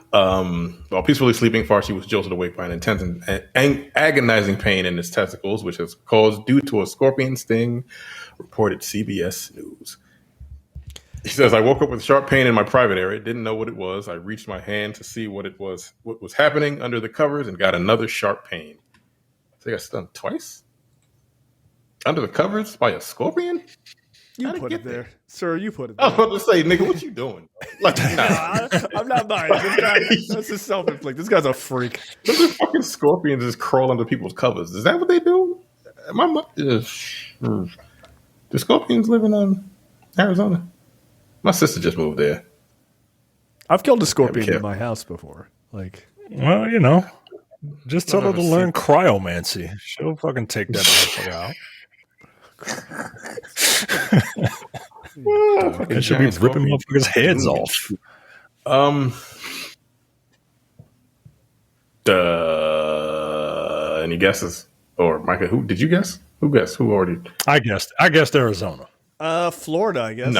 Speaker 3: While peacefully sleeping, Farsi was jolted awake by an intense and agonizing pain in his testicles, which is caused due to a scorpion sting, reported CBS News. He says, I woke up with sharp pain in my private area, didn't know what it was. I reached my hand to see what was happening under the covers and got another sharp pain. So he got stung twice? Under the covers by a scorpion?
Speaker 1: You put it there. Sir, you put it there.
Speaker 3: I was about to say, nigga, what you doing? Like, nah.
Speaker 1: I'm not buying it. This guy, that's just self-inflicted. This guy's a freak.
Speaker 3: Those fucking scorpions just crawl under people's covers. Is that what they do? Do scorpions live in Arizona? My sister just moved there.
Speaker 1: I've killed a scorpion in my house before. Like,
Speaker 2: well, you know, just tell her to learn cryomancy. She'll fucking take that motherfucker out. And she'll be ripping motherfuckers' heads off.
Speaker 3: Any guesses? Or Micah, who did you guess? Who guessed? Who already?
Speaker 2: I guessed Arizona.
Speaker 1: Florida, I guess.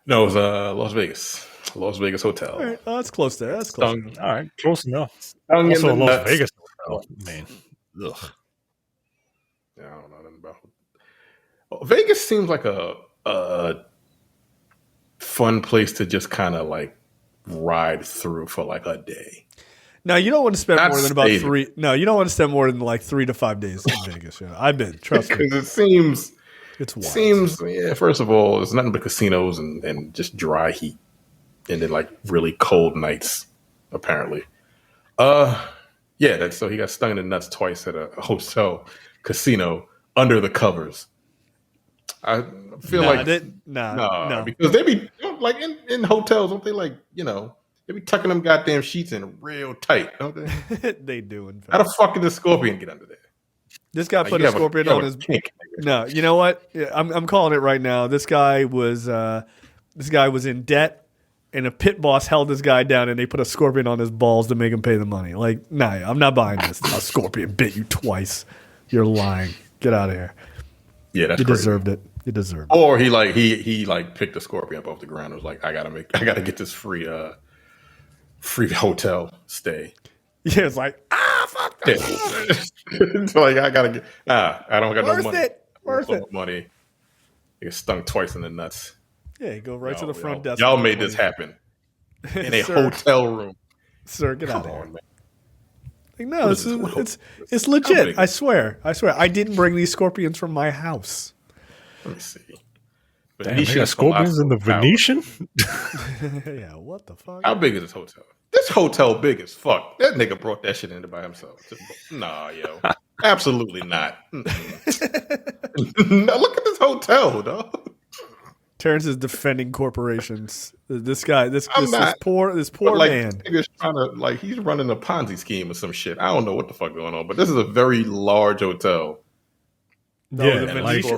Speaker 3: No, it was Las Vegas. Las Vegas hotel.
Speaker 1: All right. Oh, that's close there. That's close.
Speaker 2: All right, close enough.
Speaker 3: Also,
Speaker 2: Las Vegas hotel. Man, ugh.
Speaker 3: Yeah, I don't know nothing about. Vegas seems like a fun place to just kind of like ride through for like a day.
Speaker 1: No, you don't want to spend more than about 3. No, you don't want to spend more than like 3 to 5 days in Vegas. Yeah. I've been. Trust me.
Speaker 3: Because it seems.
Speaker 1: It's wild.
Speaker 3: Yeah. First of all, it's nothing but casinos and just dry heat, and then like really cold nights. Apparently, yeah. So he got stung in the nuts twice at a hotel casino under the covers. I feel no, because they be like in hotels, don't they? Like they be tucking them goddamn sheets in real tight, don't they?
Speaker 1: They do. In fact.
Speaker 3: How the fuck did the scorpion get under there?
Speaker 1: This guy put a scorpion on his. No, you know what? I'm calling it right now. This guy was in debt, and a pit boss held this guy down, and they put a scorpion on his balls to make him pay the money. Like, nah, I'm not buying this. A scorpion bit you twice. You're lying. Get out of here.
Speaker 3: Yeah, that's
Speaker 1: you
Speaker 3: crazy.
Speaker 1: Deserved it. You deserved it.
Speaker 3: Or he picked the scorpion up off the ground. And was like, I gotta get this free hotel stay.
Speaker 1: Yeah, it's like fuck that.
Speaker 3: It's like I gotta get I don't got no money.
Speaker 1: Worth it.
Speaker 3: Money. He get stung twice in the nuts.
Speaker 1: Yeah, you go right to the front desk.
Speaker 3: Y'all made this happen in a hotel room.
Speaker 1: Sir, get out of here. Man. Like, no, it's legit. I swear. I didn't bring these scorpions from my house.
Speaker 3: Let me see.
Speaker 2: Damn, they got scorpions in the Venetian?
Speaker 1: Yeah, what the fuck?
Speaker 3: How big is this hotel? This hotel big as fuck. That nigga brought that shit in by himself. Nah, yo. Absolutely not. No, look at this hotel, dog.
Speaker 1: Terrence is defending corporations. This guy, this poor man.
Speaker 3: Nigga's trying to he's running a Ponzi scheme or some shit. I don't know what the fuck going on, but this is a very large hotel.
Speaker 1: No, yeah,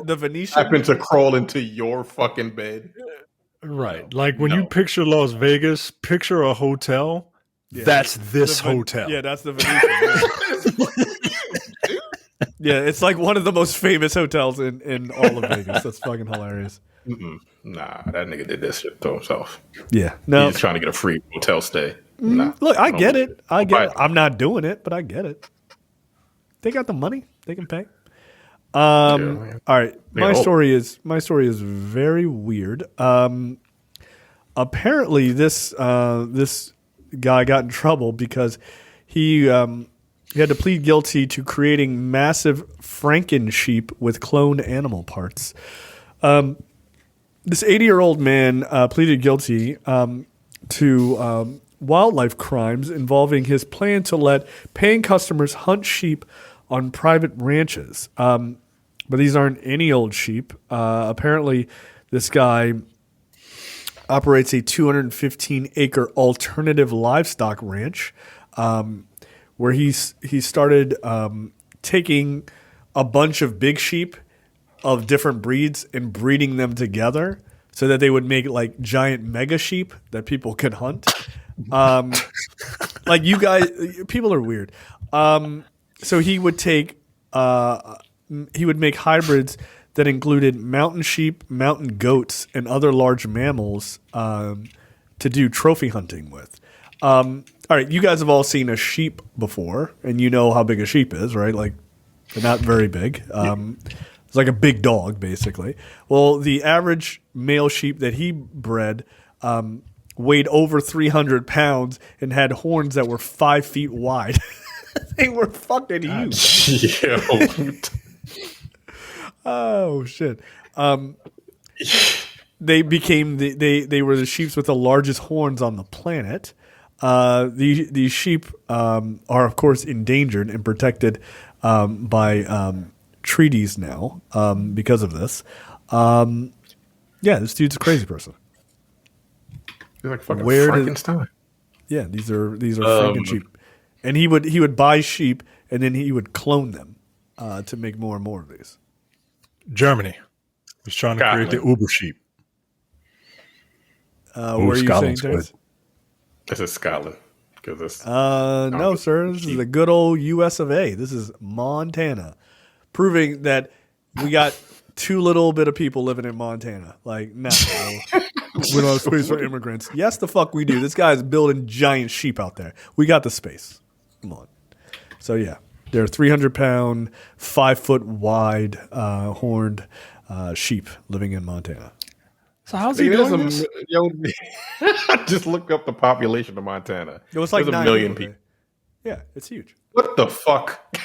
Speaker 1: the Venetian
Speaker 3: happened to crawl into your fucking bed.
Speaker 2: Right. Like when you picture Las Vegas, picture a hotel. Yeah, that's this hotel.
Speaker 1: Yeah, that's the Venetian. Yeah, it's like one of the most famous hotels in all of Vegas. That's fucking hilarious.
Speaker 3: Mm-mm. Nah, that nigga did this shit to himself.
Speaker 1: Yeah. No.
Speaker 3: He's trying to get a free hotel stay. Nah,
Speaker 1: look, I get it. I'm not doing it, but I get it. They got the money. They can pay. All right. My story is very weird. Apparently this guy got in trouble because he had to plead guilty to creating massive Franken sheep with cloned animal parts. This 80-year-old man pleaded guilty to wildlife crimes involving his plan to let paying customers hunt sheep on private ranches. But these aren't any old sheep. Apparently, this guy operates a 215-acre alternative livestock ranch where he started taking a bunch of big sheep of different breeds and breeding them together so that they would make like giant mega sheep that people could hunt. Like you guys, people are weird. So he would take, he would make hybrids that included mountain sheep, mountain goats, and other large mammals to do trophy hunting with. All right, you guys have all seen a sheep before, and you know how big a sheep is, right? Like, they're not very big. It's like a big dog, basically. Well, the average male sheep that he bred weighed over 300 pounds and had horns that were 5 feet wide. They were fucking huge. Oh, shit. They became they were the sheep with the largest horns on the planet. These sheep are, of course, endangered and protected by treaties now because of this. This dude's a crazy person.
Speaker 3: He's like fucking
Speaker 1: Where did-
Speaker 3: Frankenstein.
Speaker 1: Yeah, these are freaking sheep, and he would buy sheep and then he would clone them to make more and more of these.
Speaker 2: Germany was trying to create the Uber sheep.
Speaker 1: Where are you saying, James?
Speaker 3: This is Scotland.
Speaker 1: No, sir. This is the good old U.S. of A. This is Montana, proving that we got too little bit of people living in Montana. Like, no, we don't have space for immigrants. Yes, the fuck we do. This guy's building giant sheep out there. We got the space. Come on. So yeah, they're 300-pound, 5-foot wide horned sheep living in Montana.
Speaker 2: So how's he doing this?
Speaker 3: I just looked up the population of Montana.
Speaker 1: It was like
Speaker 3: there's 1 million people.
Speaker 1: Yeah, it's huge.
Speaker 3: What the fuck?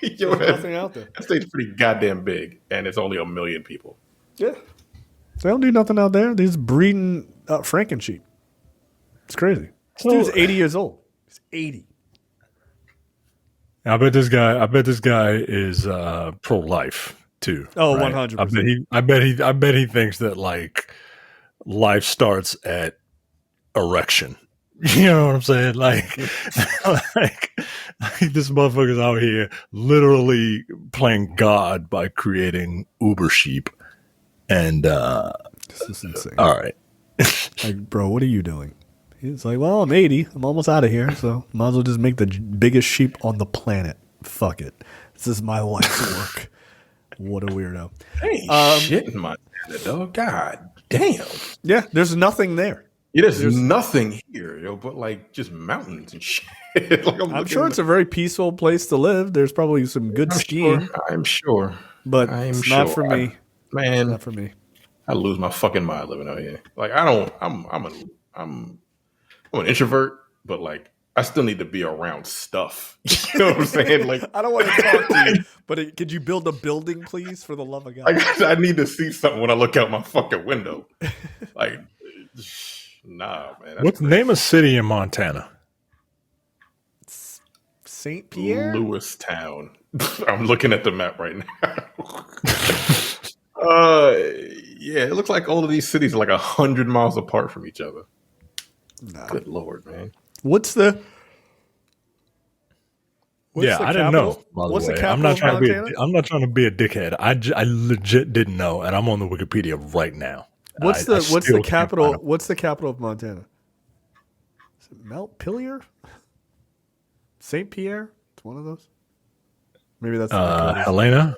Speaker 1: There's nothing out there.
Speaker 3: That state's pretty goddamn big, and it's only 1 million people.
Speaker 1: Yeah. They don't do nothing out there. They're just breeding Franken sheep. It's crazy. This dude's 80 years old. He's 80.
Speaker 2: I bet this guy is pro-life too.
Speaker 1: Oh,
Speaker 2: right?
Speaker 1: 100%.
Speaker 2: I bet he thinks that like life starts at erection. You know what I'm saying? Like this motherfucker's out here literally playing God by creating Uber sheep. And
Speaker 1: This is insane.
Speaker 2: all right.
Speaker 1: Like, bro, what are you doing? He's like, well, I'm 80. I'm almost out of here, so might as well just make the biggest sheep on the planet. Fuck it. This is my life's work. What a weirdo.
Speaker 3: Hey, shit in Montana, dog. God damn.
Speaker 1: Yeah, there's nothing there.
Speaker 3: There's nothing here, yo, but like just mountains and shit. Like
Speaker 1: I'm sure it's a very peaceful place to live. There's probably some good skiing.
Speaker 3: I'm sure.
Speaker 1: But it's not for me.
Speaker 3: Man,
Speaker 1: Not for me.
Speaker 3: I lose my fucking mind living out here. Like I'm an introvert, but like I still need to be around stuff. You know what I'm saying? Like
Speaker 1: I don't want to talk to you, but could you build a building, please, for the love of God?
Speaker 3: I need to see something when I look out my fucking window. Like, nah, man.
Speaker 2: What's the name of city in Montana?
Speaker 1: St. Pierre?
Speaker 3: Lewistown. I'm looking at the map right now. Yeah, it looks like all of these cities are like 100 miles apart from each other.
Speaker 1: Nah.
Speaker 3: Good lord, man.
Speaker 1: What's the
Speaker 2: I didn't know. By the
Speaker 1: What's the
Speaker 2: way.
Speaker 1: capital of Montana?
Speaker 2: I'm not trying to be a dickhead. I legit didn't know, and I'm on the Wikipedia right now.
Speaker 1: What's
Speaker 2: I
Speaker 1: the
Speaker 2: still can't
Speaker 1: capital?
Speaker 2: find it.
Speaker 1: What's the capital of Montana? Is it Montpelier? St. Pierre? It's one of those. Maybe that's
Speaker 2: Helena.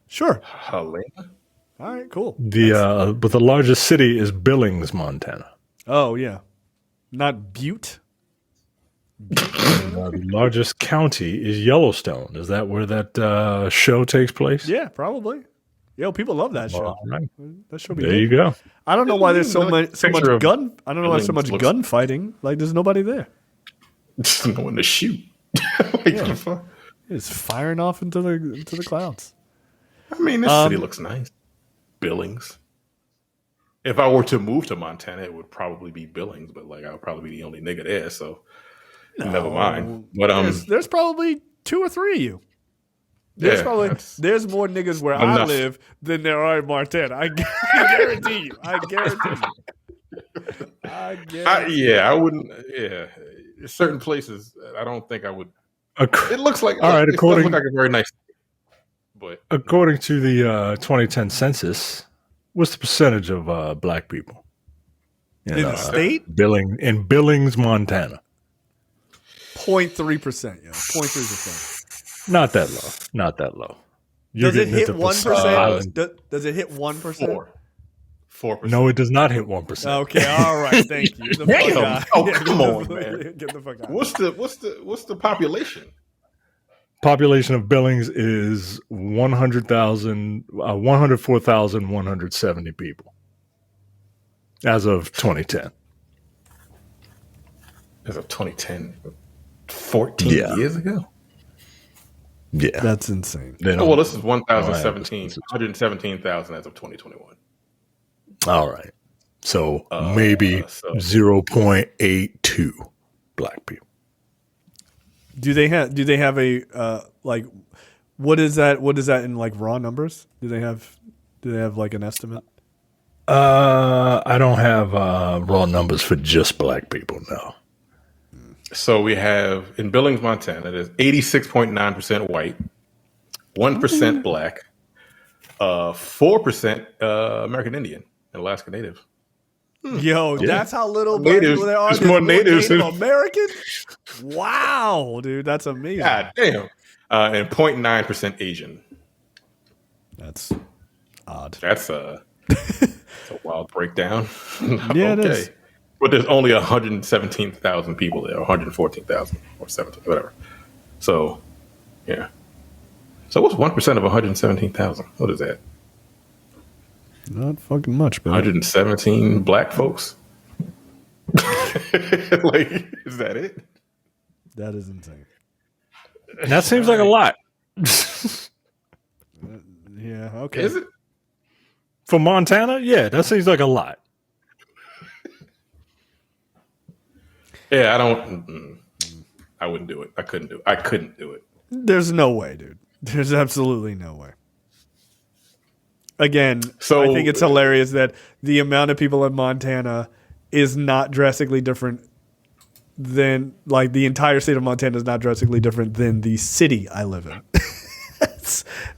Speaker 1: Sure.
Speaker 3: Helena?
Speaker 1: All right. Cool.
Speaker 2: But the largest city is Billings, Montana.
Speaker 1: Oh yeah, not Butte.
Speaker 2: The largest county is Yellowstone. Is that where that show takes place?
Speaker 1: Yeah, probably. Yo, people love that show.
Speaker 2: All right.
Speaker 1: That show be
Speaker 2: There
Speaker 1: good.
Speaker 2: you go.
Speaker 1: I don't know why there's so much
Speaker 3: Picture of
Speaker 1: gun. I don't know why so much
Speaker 3: Billings
Speaker 1: gunfighting. Like there's nobody there.
Speaker 3: Just no one to shoot. Like, what the fuck?
Speaker 1: It's firing off into the clouds.
Speaker 3: I mean, this city looks nice. Billings. If I were to move to Montana, it would probably be Billings, but like I would probably be the only nigga there, so never mind. But
Speaker 1: There's probably 2 or 3 of you. There's there's more niggas where I
Speaker 3: enough.
Speaker 1: live than there are in Montana. I guarantee you. I guarantee you.
Speaker 3: I wouldn't. Yeah, certain places, I don't think I would. It looks like
Speaker 2: all right.
Speaker 3: It does look like a very nice, but
Speaker 2: According to the 2010 census, what's the percentage of black people
Speaker 1: In the state?
Speaker 2: in Billings, Montana?
Speaker 1: 0.3%. Yeah, 0.3%.
Speaker 2: Not that low.
Speaker 1: Does it hit 1%?
Speaker 2: Island.
Speaker 1: Does it hit 1%?
Speaker 3: 4%.
Speaker 2: No, it does not hit 1%.
Speaker 1: Okay, all right, thank you. Get the fuck
Speaker 3: Damn.
Speaker 1: out.
Speaker 3: Oh,
Speaker 1: Yeah,
Speaker 3: come on, man.
Speaker 1: Get the fuck out.
Speaker 3: What's the population?
Speaker 2: Population of Billings is 104,170 people as of 2010.
Speaker 3: As of 2010, 14 years ago.
Speaker 2: Yeah,
Speaker 1: That's insane.
Speaker 3: Oh, well, this is 117,000 as of 2021.
Speaker 2: All right. So maybe 0.82 black people.
Speaker 1: Do they have a like What is that? What is that in like raw numbers? Do they have like an estimate?
Speaker 2: I don't have raw numbers for just black people. No.
Speaker 3: So we have in Billings, Montana, there's 86.9% white, 1% black, 4% American Indian and Alaska Native.
Speaker 1: Yo, that's how little black
Speaker 3: Natives.
Speaker 1: people there are.
Speaker 3: There's
Speaker 1: There's
Speaker 3: more natives
Speaker 1: Native
Speaker 3: than-
Speaker 1: American. Wow, dude, that's amazing.
Speaker 3: God damn. And 0.9% Asian.
Speaker 1: That's odd.
Speaker 3: That's a wild breakdown.
Speaker 1: Yeah, it is.
Speaker 3: But there's only 117,000 people there, or 114,000 or 17, whatever. So, yeah. So what's 1% of 117,000? What is that?
Speaker 1: Not fucking much, man.
Speaker 3: 117 black folks? Like, is that it?
Speaker 1: That is insane.
Speaker 2: That seems like a lot.
Speaker 1: Yeah, okay.
Speaker 3: Is it?
Speaker 2: For Montana, yeah, that seems like a lot.
Speaker 3: Yeah, I wouldn't do it. I couldn't do it.
Speaker 1: There's no way, dude. There's absolutely no way. Again,
Speaker 3: So-
Speaker 1: I think it's hilarious that the amount of people in Montana is not drastically different than, like, the entire state of Montana is not drastically different than the city I live in.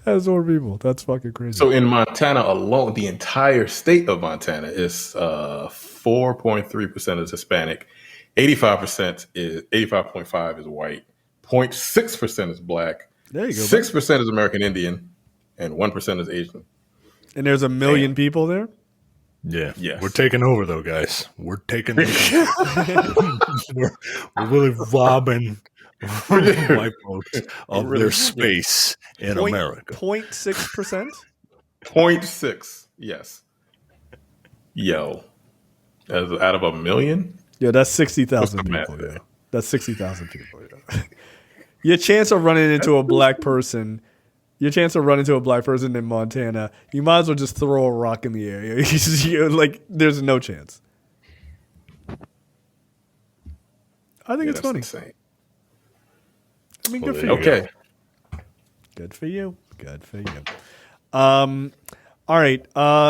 Speaker 1: That's more people. That's fucking crazy.
Speaker 3: So in Montana alone, the entire state of Montana is 4.3% is Hispanic, 85% is 85.5 is white, 0.6% is black,
Speaker 1: There you go.
Speaker 3: 6% is American Indian, and 1% is Asian.
Speaker 1: And there's a million people there?
Speaker 2: Yeah.
Speaker 3: Yes.
Speaker 2: We're taking over, though, guys. We're taking we're really robbing white folks of their space in America.
Speaker 1: 0.6%?
Speaker 3: 0.6, yes. Yo, as out of a million?
Speaker 1: Yeah, that's 60,000
Speaker 3: What's the
Speaker 1: people.
Speaker 3: math?
Speaker 1: Yeah. That's 60,000 people. Yeah. Your chance of running into a black person in Montana, you might as well just throw a rock in the air. Like, there's no chance. I think it's funny.
Speaker 3: Insane.
Speaker 1: I mean,
Speaker 2: Well,
Speaker 1: good for
Speaker 2: there
Speaker 1: you.
Speaker 2: you
Speaker 3: Okay.
Speaker 1: Good for you. Good for you. All right.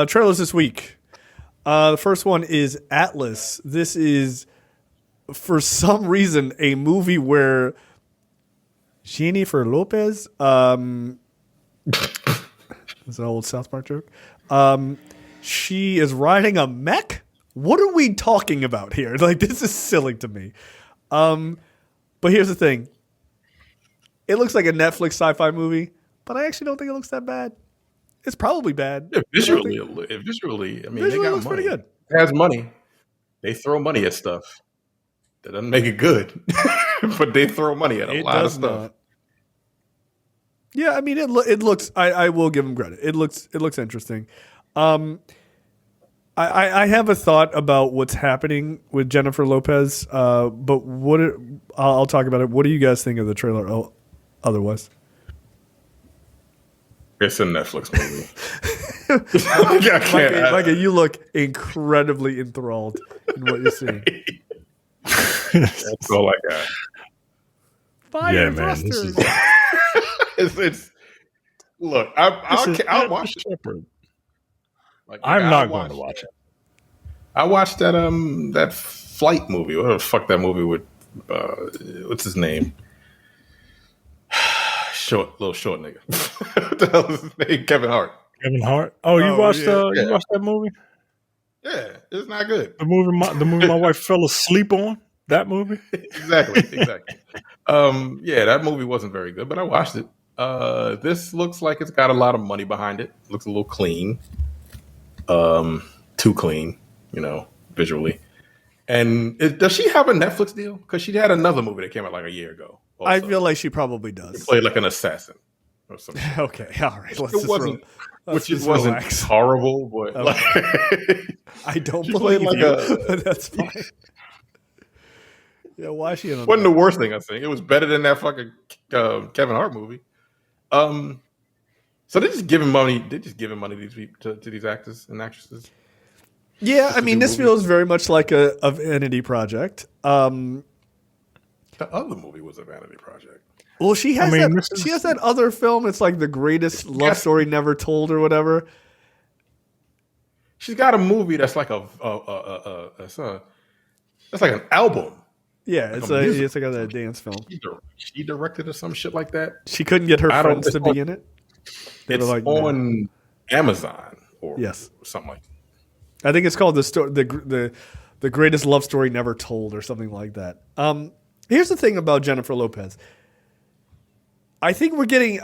Speaker 1: Trailers this week. The first one is Atlas. This is, for some reason, a movie where Jennifer Lopez, that's an old South Park joke. She is riding a mech. What are we talking about here? Like, this is silly to me. But here's the thing. It looks like a Netflix sci-fi movie, but I actually don't think it looks that bad. It's probably bad.
Speaker 3: Yeah, visually, I mean,
Speaker 1: Visually
Speaker 3: they
Speaker 1: it
Speaker 3: got
Speaker 1: looks
Speaker 3: money.
Speaker 1: pretty good.
Speaker 3: It has money. They throw money at stuff. That doesn't make it good, but they throw money at a lot of stuff.
Speaker 1: Not. Yeah, I mean, it looks. I will give them credit. It looks interesting. I have a thought about what's happening with Jennifer Lopez, but I'll talk about it. What do you guys think of the trailer? Otherwise,
Speaker 3: It's a Netflix movie. I can't.
Speaker 1: Micah, you look incredibly enthralled in what you're seeing.
Speaker 3: That's all I got.
Speaker 1: Fire
Speaker 2: Yeah, man,
Speaker 1: thrusters.
Speaker 2: this is-
Speaker 3: It's look. I'll watch it.
Speaker 2: Shepherd.
Speaker 3: Like,
Speaker 2: I'm
Speaker 3: I'll
Speaker 2: not going to watch it.
Speaker 3: I watched that flight movie. Whatever the fuck that movie with what's his name? Little short nigga. What the hell is his name? Kevin Hart.
Speaker 2: Kevin Hart. Oh, you watched
Speaker 3: yeah.
Speaker 2: you watched that movie?
Speaker 3: Yeah, it's not good.
Speaker 2: The movie my wife fell asleep on. That movie.
Speaker 3: Exactly. Yeah, that movie wasn't very good, but I watched it. This looks like it's got a lot of money behind it. Looks a little clean. Too clean, visually. And does she have a Netflix deal? Because she had another movie that came out like a year ago. Also.
Speaker 1: I feel like she probably
Speaker 3: She
Speaker 1: does.
Speaker 3: played like an assassin or something.
Speaker 1: Okay, all right. Let's
Speaker 3: It
Speaker 1: just
Speaker 3: wasn't,
Speaker 1: let's
Speaker 3: which it
Speaker 1: just
Speaker 3: wasn't
Speaker 1: relax.
Speaker 3: horrible, but
Speaker 1: Okay. I don't
Speaker 3: She
Speaker 1: believe
Speaker 3: played like
Speaker 1: you,
Speaker 3: a-
Speaker 1: but that's fine. Yeah, why is she in a
Speaker 3: wasn't the worst thing I think. It was better than that fucking Kevin Hart movie. So they're just giving money. They're just giving money to these actors and actresses.
Speaker 1: Yeah, I mean,
Speaker 3: do
Speaker 1: this
Speaker 3: movies.
Speaker 1: feels very much like a vanity project.
Speaker 3: The other movie was a vanity project.
Speaker 1: Well, she has
Speaker 2: I mean,
Speaker 1: she has that other film. It's like the greatest love story never told or whatever.
Speaker 3: She's got a movie that's like that's like an album.
Speaker 1: Yeah,
Speaker 3: Like
Speaker 1: it's like a dance film.
Speaker 3: She directed or some shit like that.
Speaker 1: She couldn't get her friends to be in it.
Speaker 3: It's like on Amazon or something like that.
Speaker 1: I think it's called the greatest love story never told or something like that. Here's the thing about Jennifer Lopez. I think we're getting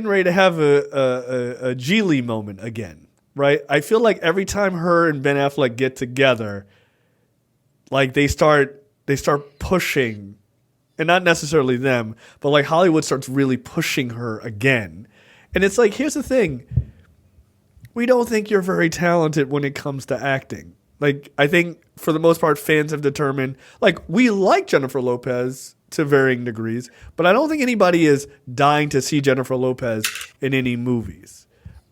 Speaker 1: ready to have a Geely moment again, right? I feel like every time her and Ben Affleck get together, like they start pushing, and not necessarily them, but like Hollywood starts really pushing her again. And it's like, here's the thing. We don't think you're very talented when it comes to acting. Like, I think for the most part, fans have determined, like, we like Jennifer Lopez to varying degrees, but I don't think anybody is dying to see Jennifer Lopez in any movies.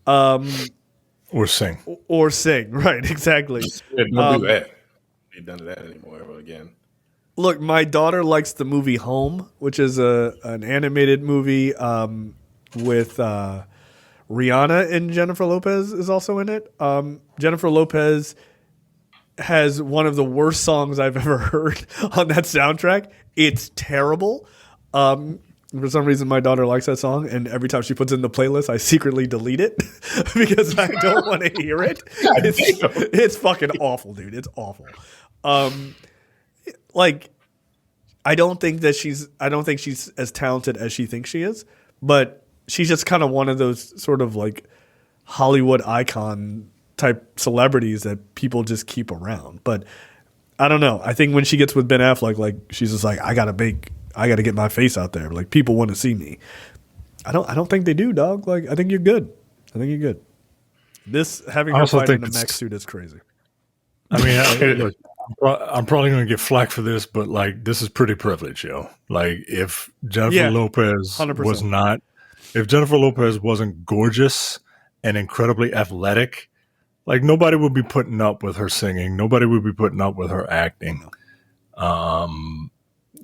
Speaker 2: Or sing.
Speaker 1: Or sing, right, exactly.
Speaker 3: Don't do that. They've done that anymore ever again.
Speaker 1: Look, my daughter likes the movie Home, which is an animated movie with Rihanna, and Jennifer Lopez is also in it. Jennifer Lopez has one of the worst songs I've ever heard on that soundtrack. It's terrible. For some reason, my daughter likes that song, and every time she puts it in the playlist, I secretly delete it because I don't want to hear it. It's fucking awful, dude. It's awful. Like, I don't think she's as talented as she thinks she is, but she's just kind of one of those sort of like Hollywood icon type celebrities that people just keep around. But I don't know. I think when she gets with Ben Affleck, like, she's just like, I gotta get my face out there. Like, people want to see me. I don't think they do, dog. Like, I think you're good. This having her fight in a mech suit is crazy.
Speaker 2: I mean, look, I'm probably going to get flack for this, but like, this is pretty privileged, yo. Like, if Jennifer Lopez 100%. If Jennifer Lopez wasn't gorgeous and incredibly athletic, like, nobody would be putting up with her singing. Nobody would be putting up with her acting.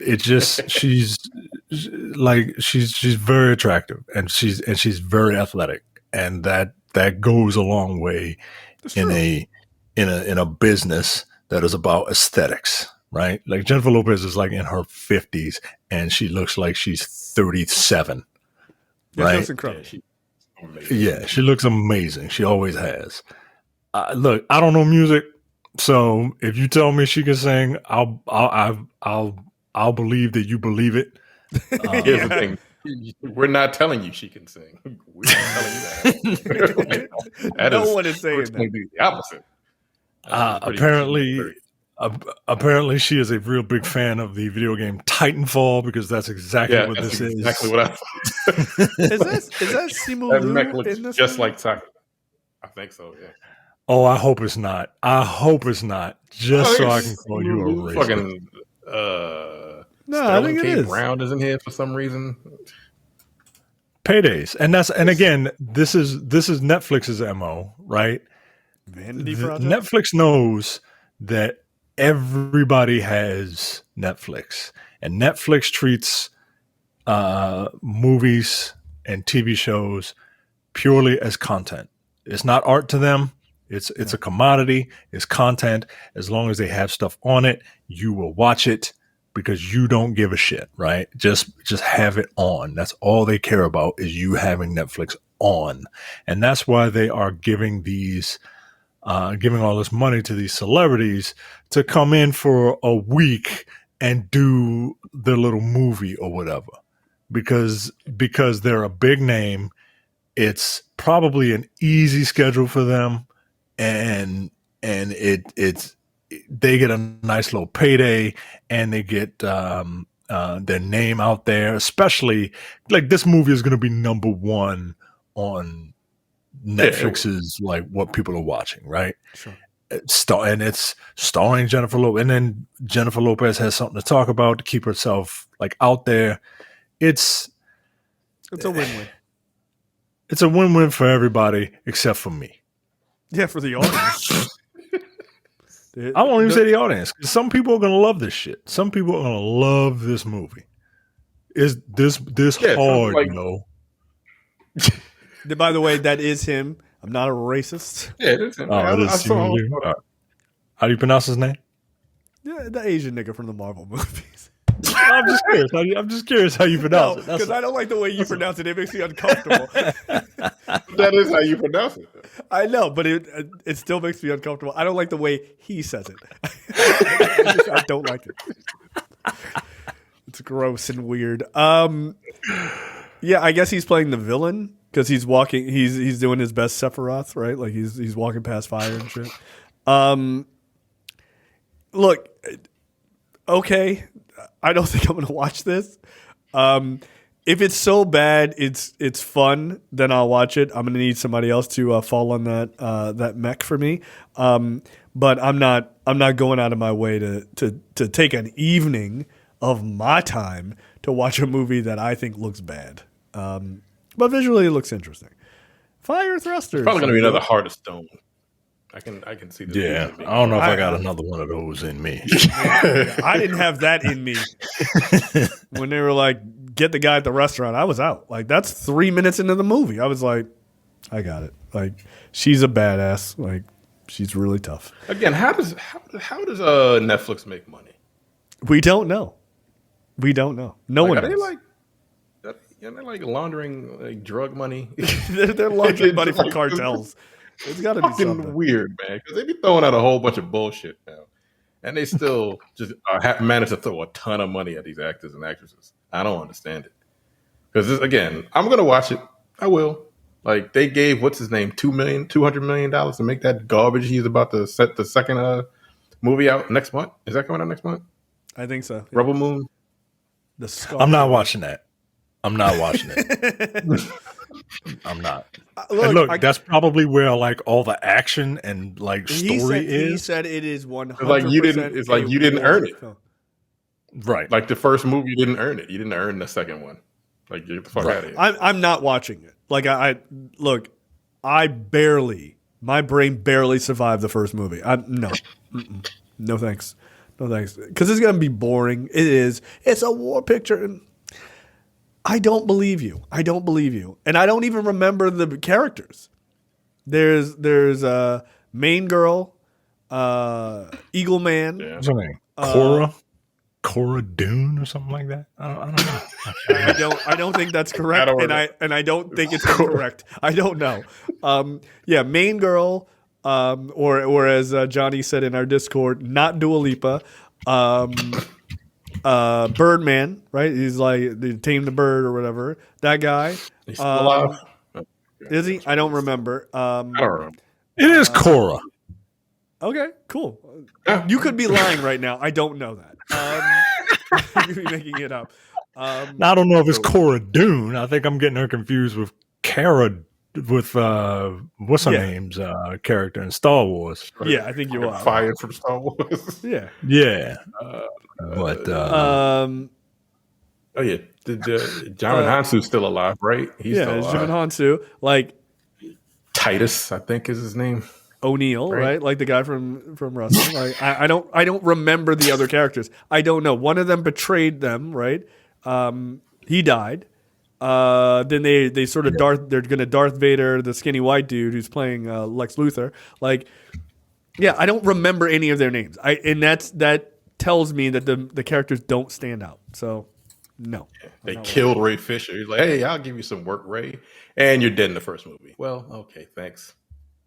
Speaker 2: It just she's very attractive, and she's very athletic, and that goes a long way in a business that is about aesthetics, right? Like, Jennifer Lopez is like in her 50s, and she looks like she's 37. Right?
Speaker 1: That's incredible.
Speaker 2: Yeah, she looks amazing. She always has. Look, I don't know music, so if you tell me she can sing, I'll believe that you believe it.
Speaker 3: Here's the thing: we're not telling you she can sing. We're not telling you that.
Speaker 1: No one is saying that.
Speaker 3: The opposite.
Speaker 2: Apparently, she is a real big fan of the video game Titanfall, because that's exactly what this is.
Speaker 3: Exactly what I thought.
Speaker 1: Is that Simu
Speaker 3: That
Speaker 1: Liu
Speaker 3: mech looks
Speaker 1: in this
Speaker 3: just
Speaker 1: movie?
Speaker 3: like Titan. I think so. Yeah.
Speaker 2: Oh, I hope it's not. Just so I can call you a racist.
Speaker 3: Fucking.
Speaker 1: No, I think it is.
Speaker 3: Brown is in here for some reason.
Speaker 2: Paydays, and again, this is Netflix's MO, right?
Speaker 1: Vanity project.
Speaker 2: Netflix knows that everybody has Netflix, and Netflix treats movies and TV shows purely as content. It's not art to them. It's a commodity. It's content. As long as they have stuff on it, you will watch it because you don't give a shit, right? Just have it on. That's all they care about, is you having Netflix on, and that's why they are giving all this money to these celebrities to come in for a week and do their little movie or whatever, because they're a big name. It's probably an easy schedule for them, and they get a nice little payday, and they get their name out there. Especially, like, this movie is going to be number one on Netflix's like what people are watching, right?
Speaker 1: Sure.
Speaker 2: And it's starring Jennifer Lopez, and then Jennifer Lopez has something to talk about to keep herself like out there. It's
Speaker 1: a win-win.
Speaker 2: It's a win-win for everybody except for me.
Speaker 1: Yeah, for the audience.
Speaker 2: I won't even say the audience. Some people are going to love this shit. Some people are going to love this movie. is this
Speaker 3: Yeah, it sounds
Speaker 2: hard,
Speaker 3: like-
Speaker 2: yo.
Speaker 1: By the way, that is him. I'm not a racist.
Speaker 3: Yeah, it is.
Speaker 2: Oh, it is Simu Liu. How do you pronounce his name?
Speaker 1: Yeah, the Asian nigga from the Marvel movies.
Speaker 2: I'm just curious. I'm just curious how you pronounce it.
Speaker 1: Because I don't like the way you pronounce it. It makes me uncomfortable.
Speaker 3: That is how you pronounce it.
Speaker 1: I know, but it still makes me uncomfortable. I don't like the way he says it. I don't like it. It's gross and weird. Yeah, I guess he's playing the villain because he's walking. He's doing his best Sephiroth, right? Like he's walking past fire and shit. Look, okay, I don't think I'm gonna watch this. If it's so bad, it's fun, then I'll watch it. I'm gonna need somebody else to fall on that mech for me. But I'm not going out of my way to take an evening of my time to watch a movie that I think looks bad. But visually it looks interesting. Fire thrusters.
Speaker 3: Probably gonna be another Heart of Stone. I can see this.
Speaker 2: Yeah, I don't know if I got another one of those in me.
Speaker 1: I didn't have that in me. When they were like, get the guy at the restaurant, I was out. Like, that's 3 minutes into the movie. I was like, I got it. Like, she's a badass. Like, she's really tough.
Speaker 3: Again, how does Netflix make money?
Speaker 1: We don't know. No one knows.
Speaker 3: They're like laundering like drug money.
Speaker 1: They're laundering money from
Speaker 3: Like,
Speaker 1: cartels. It's got to be
Speaker 3: fucking
Speaker 1: something
Speaker 3: weird, man. Because they be throwing out a whole bunch of bullshit now, and they still just manage to throw a ton of money at these actors and actresses. I don't understand it. Because again, I'm gonna watch it. I will. Like they gave what's his name $200 million to make that garbage. He's about to set the second movie out next month. Is that coming out next month?
Speaker 1: I think so. Yeah.
Speaker 3: Rebel Moon.
Speaker 2: I'm not watching that. I'm not watching it. I'm not. Look, that's probably where like all the action and like story is.
Speaker 1: He said it is 100%.
Speaker 3: It's like you didn't. It's like you didn't earn it.
Speaker 2: Right.
Speaker 3: Like the first movie, you didn't earn it. You didn't earn the second one. Like get the fuck out of here.
Speaker 1: I'm not watching it. Like look, my brain barely survived the first movie. No thanks. Because it's gonna be boring. It is. It's a war picture. And I don't believe you. And I don't even remember the characters. There's a main girl, Eagle Man.
Speaker 2: What's her name? Cora Dune or something like that. I don't know.
Speaker 1: I don't think that's correct, and I don't think it's incorrect. I don't know. Yeah, main girl, or as Johnny said in our Discord, not Dua Lipa. Birdman, right? He's like they tamed the bird or whatever. That guy.
Speaker 3: He's still alive.
Speaker 1: Is he? I don't remember.
Speaker 3: I don't remember.
Speaker 2: It is Cora.
Speaker 1: Okay, cool. You could be lying right now. I don't know that. You could be making it up.
Speaker 2: Now, I don't know if it's Cora Dune. I think I'm getting her confused with Cara, with what's her name's character in Star Wars.
Speaker 1: Yeah, I think you are.
Speaker 3: Fired from Star Wars.
Speaker 1: Yeah.
Speaker 2: Yeah. But
Speaker 3: oh yeah, Jimon Hansu's still alive, right? He's still alive.
Speaker 1: Jimon Hansu, like
Speaker 3: Titus, I think is his name.
Speaker 1: O'Neill, right? Like the guy from wrestling. Like I don't remember the other characters. I don't know. One of them betrayed them, right? He died. Then they sort of they're gonna Darth Vader, the skinny white dude who's playing Lex Luthor. Like, yeah, I don't remember any of their names. And that tells me that the characters don't stand out. So no.
Speaker 3: They killed Ray Fisher. He's like, hey, I'll give you some work, Ray. And you're dead in the first movie. Well, okay, thanks.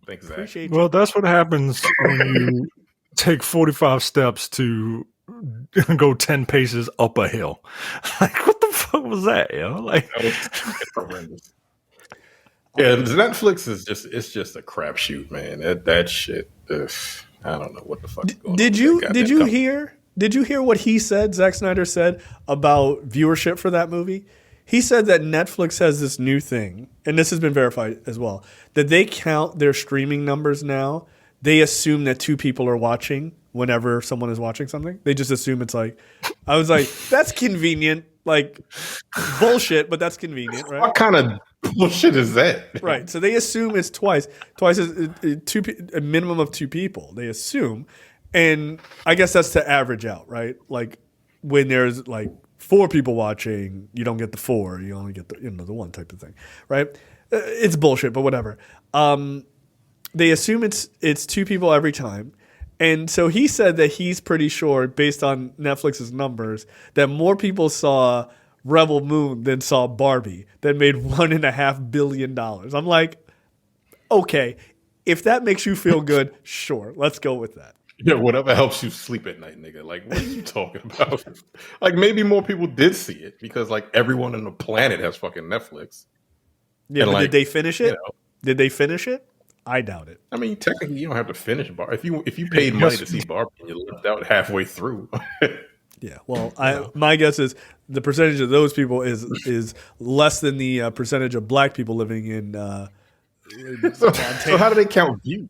Speaker 3: Thanks, Zach.
Speaker 1: Appreciate
Speaker 2: well, that's what happens when you take 45 steps to go 10 paces up a hill. Like, what the fuck was that, yo? Like,
Speaker 3: that was horrendous. Yeah, Netflix is just a crapshoot, man. That shit. I don't know what the fuck.
Speaker 1: Did you hear what he said? Zack Snyder said about viewership for that movie. He said that Netflix has this new thing, and this has been verified as well, that they count their streaming numbers now. They assume that two people are watching whenever someone is watching something. They just assume it's like, I was like, that's convenient. Like, bullshit, but that's convenient, right?
Speaker 3: What kind of bullshit is that?
Speaker 1: Right. So they assume it's twice. Twice is a minimum of two people. They assume. And I guess that's to average out, right? Like, when there's like 4 people watching, you don't get the 4. You only get the 1 type of thing, right? It's bullshit, but whatever. They assume it's 2 people every time. And so he said that he's pretty sure, based on Netflix's numbers, that more people saw Rebel Moon than saw Barbie, that made $1.5 billion. I'm like, okay, if that makes you feel good, sure, let's go with that.
Speaker 3: Yeah, whatever helps you sleep at night, nigga. Like, what are you talking about? Like, maybe more people did see it because, like, everyone on the planet has fucking Netflix.
Speaker 1: Yeah, but
Speaker 3: like,
Speaker 1: did they finish it?
Speaker 3: You know,
Speaker 1: did they finish it? I doubt it.
Speaker 3: I mean, technically, you don't have to finish Barbie. If you paid money to see Barbie and you left out halfway through.
Speaker 1: Yeah, well, my guess is the percentage of those people is less than the percentage of black people living in
Speaker 3: so how do they count views?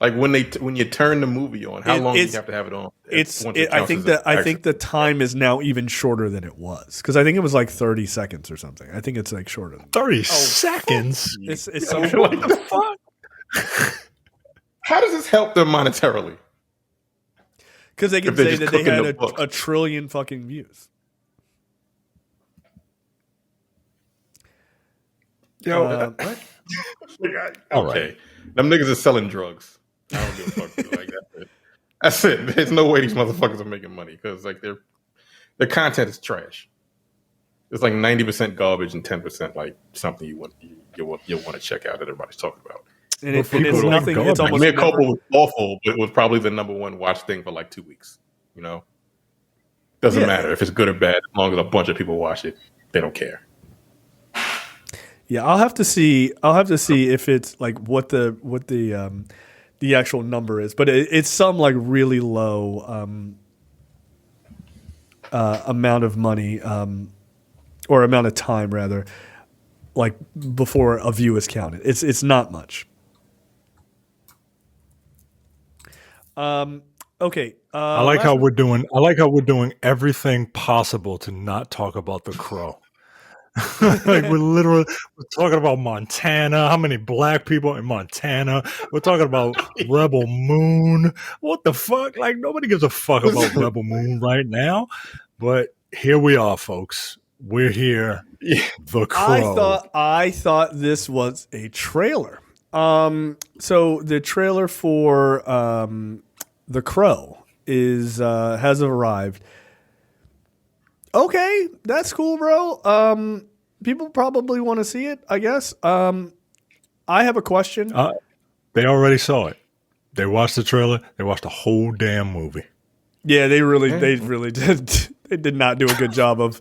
Speaker 3: Like when you turn the movie on, how long do you have to have it on?
Speaker 1: I think the time is now even shorter than it was, because I think it was like 30 seconds or something. I think it's like shorter than
Speaker 2: 30 seconds.
Speaker 1: It's so short.
Speaker 3: What the fuck? How does this help them monetarily?
Speaker 1: Because they can say that they had a trillion fucking views.
Speaker 3: Yo, what? Okay, them niggas are selling drugs. I don't give a fuck. Like that's it. There's no way these motherfuckers are making money because like their content is trash. It's like 90% garbage and 10% like something you want to check out that everybody's talking about.
Speaker 1: And it's nothing. It's almost
Speaker 3: Mea Culpa was awful, but it was probably the number 1 watch thing for like 2 weeks. You know, doesn't matter if it's good or bad as long as a bunch of people watch it. They don't care.
Speaker 1: Yeah, I'll have to see if it's like what the actual number is, but it's some like really low amount of money or amount of time rather, like before a view is counted. It's not much. Okay.
Speaker 2: I like how we're doing everything possible to not talk about The Crow. Like we're talking about Montana. How many black people in Montana? We're talking about Rebel Moon. What the fuck? Like nobody gives a fuck about Rebel Moon right now. But here we are, folks. We're here. The Crow.
Speaker 1: I thought this was a trailer. So the trailer for The Crow has arrived. Okay, that's cool, bro. People probably want to see it, I guess. I have a question.
Speaker 2: They already saw it. They watched the trailer. They watched the whole damn movie.
Speaker 1: Yeah, they really did. They did not do a good job of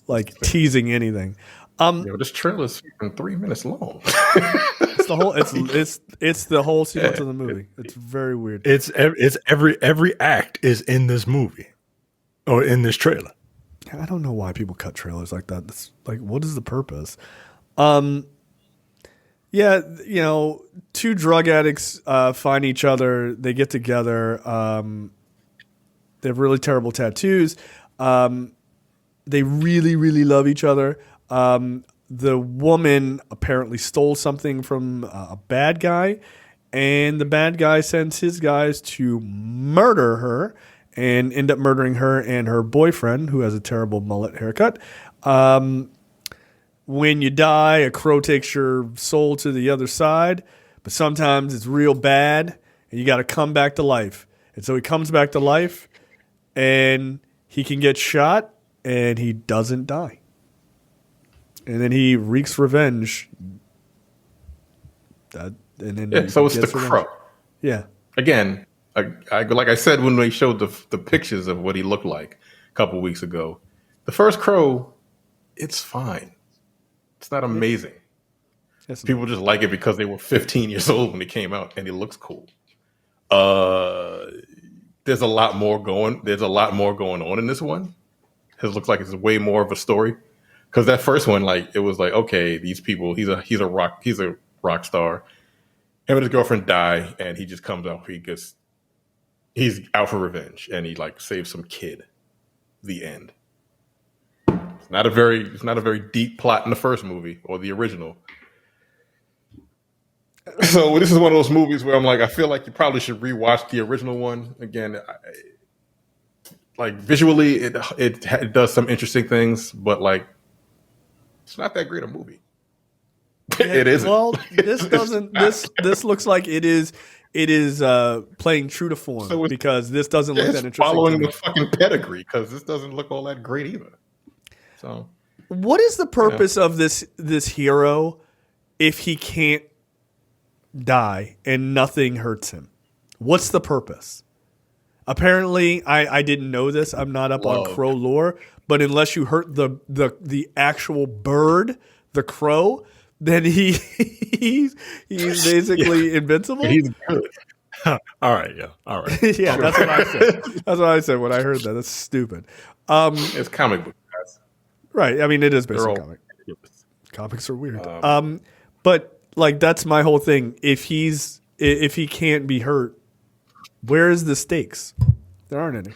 Speaker 1: like teasing anything.
Speaker 3: This trailer is 3 minutes long.
Speaker 1: It's the whole sequence of the movie. It's very weird.
Speaker 2: It's every act is in this movie or in this trailer.
Speaker 1: I don't know why people cut trailers like that. It's like, what is the purpose? Yeah, 2 drug addicts find each other. They get together. They have really terrible tattoos. They really, really love each other. The woman apparently stole something from a bad guy, and the bad guy sends his guys to murder her and end up murdering her and her boyfriend, who has a terrible mullet haircut. When you die, a crow takes your soul to the other side, but sometimes it's real bad, and you got to come back to life. And so he comes back to life, and he can get shot, and he doesn't die. And then he wreaks revenge. So
Speaker 3: it's The Crow.
Speaker 1: Yeah.
Speaker 3: Again, like I said when they showed the pictures of what he looked like a couple weeks ago, the first Crow, it's fine. It's not amazing. People just like it because they were 15 years old when it came out, and it looks cool. There's a lot more going on in this one. It looks like it's way more of a story. Because that first one, like it was like, okay, these people, he's a rock star. Him and his girlfriend die, and he just comes out. He's out for revenge, and he like saves some kid. The end. It's not a very deep plot in the first movie or the original. So this is one of those movies where I'm like, I feel like you probably should rewatch the original one again. like visually, it does some interesting things, but like it's not that great a movie. It isn't.
Speaker 1: Well, this doesn't. This looks like it is. It is playing true to form because this doesn't look that interesting.
Speaker 3: Following the fucking pedigree because this doesn't look all that great either. So,
Speaker 1: what is the purpose of this hero if he can't die and nothing hurts him? What's the purpose? Apparently, I didn't know this. I'm not up on crow lore, but unless you hurt the actual bird, the crow, then he's basically invincible.
Speaker 3: He's good.
Speaker 2: All right, yeah, all right.
Speaker 1: Yeah, that's what I said. That's what I said when I heard that. That's stupid.
Speaker 3: It's comic book guys.
Speaker 1: Right. I mean, it is based on comic. Comics are weird. But like that's my whole thing. If he can't be hurt, where is the stakes? There aren't any.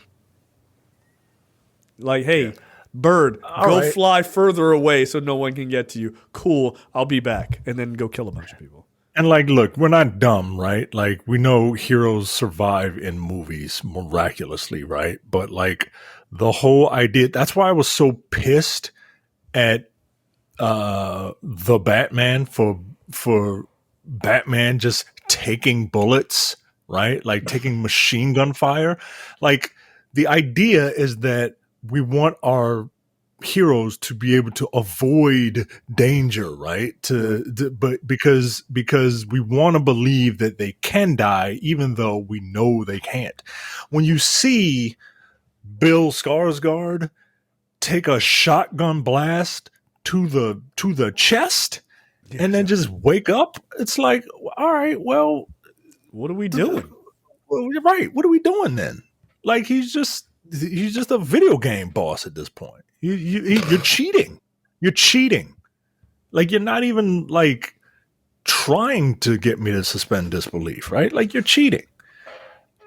Speaker 1: Like, hey, bird, go fly further away so no one can get to you. Cool, I'll be back, and then go kill a bunch of people.
Speaker 2: And like, look, we're not dumb, right? Like, we know heroes survive in movies miraculously, right? But like, the whole idea. That's why I was so pissed at the Batman for Batman just taking bullets, right? Like taking machine gun fire. Like the idea is that we want our heroes to be able to avoid danger, right? But because we want to believe that they can die, even though we know they can't. When you see Bill Skarsgård take a shotgun blast to the chest and then just wake up, it's like, all right, well,
Speaker 1: what are we doing?
Speaker 2: Well, you're right. What are we doing then? Like he's just a video game boss at this point. You're cheating. You're cheating. Like you're not even like trying to get me to suspend disbelief, right? Like you're cheating.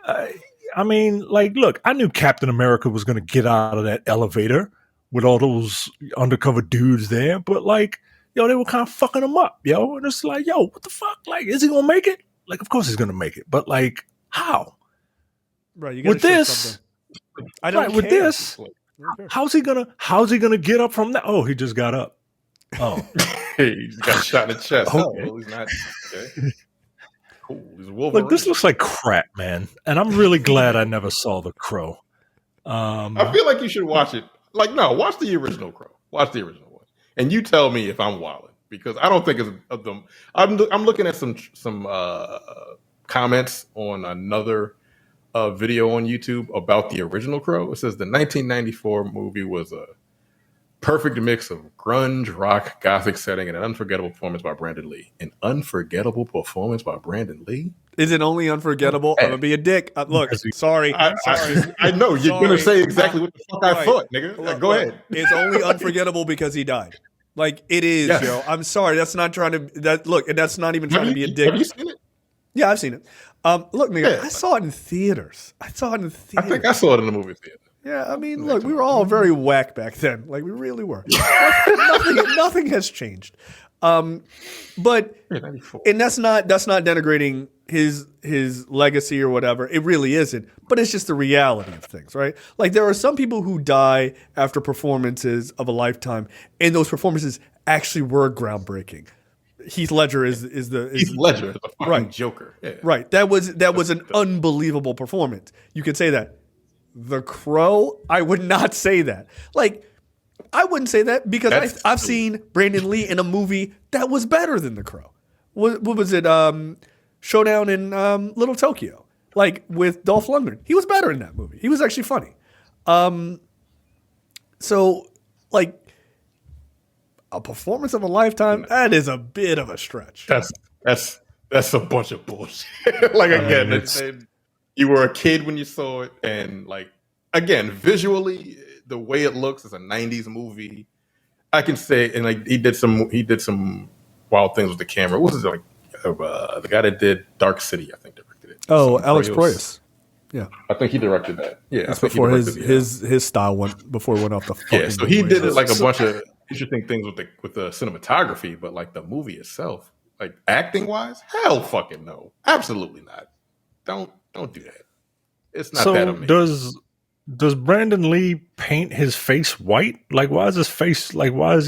Speaker 2: I mean, like, look, I knew Captain America was going to get out of that elevator with all those undercover dudes there, but like, yo, they were kind of fucking him up, yo. And it's like, yo, what the fuck? Like, is he going to make it? Like, of course he's going to make it, but like, how?
Speaker 1: Right. You got
Speaker 2: with this. I don't care. With this. How's he gonna get up from that? Oh, he just got up. Oh,
Speaker 3: he just got shot in the chest.
Speaker 2: Okay.
Speaker 3: Oh, well, he's not. Okay. Cool. He's Wolverine.
Speaker 2: Look, this looks like crap, man, and I'm really glad I never saw The Crow.
Speaker 3: I feel like you should watch it. Like, no, watch the original Crow. Watch the original one, and you tell me if I'm wilding because I don't think it's of them. I'm looking at some comments on another video on YouTube about the original Crow. It says the 1994 movie was a perfect mix of grunge, rock, gothic setting, and an unforgettable performance by Brandon Lee. An unforgettable performance by Brandon Lee?
Speaker 1: Is it only unforgettable? I'm going to be a dick. Look, sorry.
Speaker 3: I know. You're going to say exactly what the fuck I thought, nigga. Look, go ahead.
Speaker 1: It's only unforgettable because he died. Like, it is, yo. I'm sorry. That's not trying to... Look, and that's not even trying to be a dick.
Speaker 3: Have you seen it?
Speaker 1: Yeah, I've seen it. Look, nigga, I saw it in theaters. I
Speaker 3: think I saw it in the movie theater.
Speaker 1: Yeah, I mean, look, we were all very whack back then. Like, we really were. nothing has changed. But and that's not denigrating his legacy or whatever. It really isn't. But it's just the reality of things, right? Like, there are some people who die after performances of a lifetime, and those performances actually were groundbreaking. Heath Ledger is
Speaker 3: Heath Ledger is a fucking Joker. Yeah.
Speaker 1: Right. That was an unbelievable performance. You could say that. The Crow, I would not say that. Like, I wouldn't say that because I've seen Brandon Lee in a movie that was better than The Crow. What was it? Showdown in Little Tokyo, like with Dolph Lundgren. He was better in that movie. He was actually funny. So, like, a performance of a lifetime, that is a bit of a stretch.
Speaker 3: That's a bunch of bullshit. Like, again, you were a kid when you saw it, and like, again, visually, the way it looks is a 90s movie. I can say, and like, he did some wild things with the camera. What was it, like, the guy that did Dark City, I think, directed it.
Speaker 1: Oh, Alex Proyas. Yeah,
Speaker 3: I think he directed that. Yeah,
Speaker 1: that's before his style before it went off the fucking.
Speaker 3: Yeah, so he did it like a bunch of interesting things with the cinematography, but like the movie itself, like acting wise, hell fucking no, absolutely not. Don't do that. It's not that amazing.
Speaker 2: Does Brandon Lee paint his face white? Like, why is his face like? Why is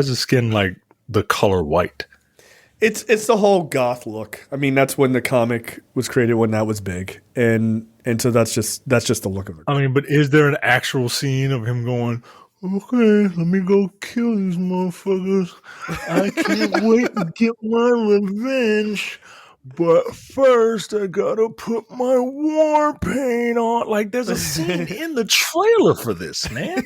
Speaker 2: his skin like the color white?
Speaker 1: It's the whole goth look. I mean, that's when the comic was created, when that was big, and so that's just the look of it.
Speaker 2: I mean, but is there an actual scene of him going, okay, let me go kill these motherfuckers. I can't wait to get my revenge. But first, I gotta put my war paint on. Like, there's a scene in the trailer for this, man.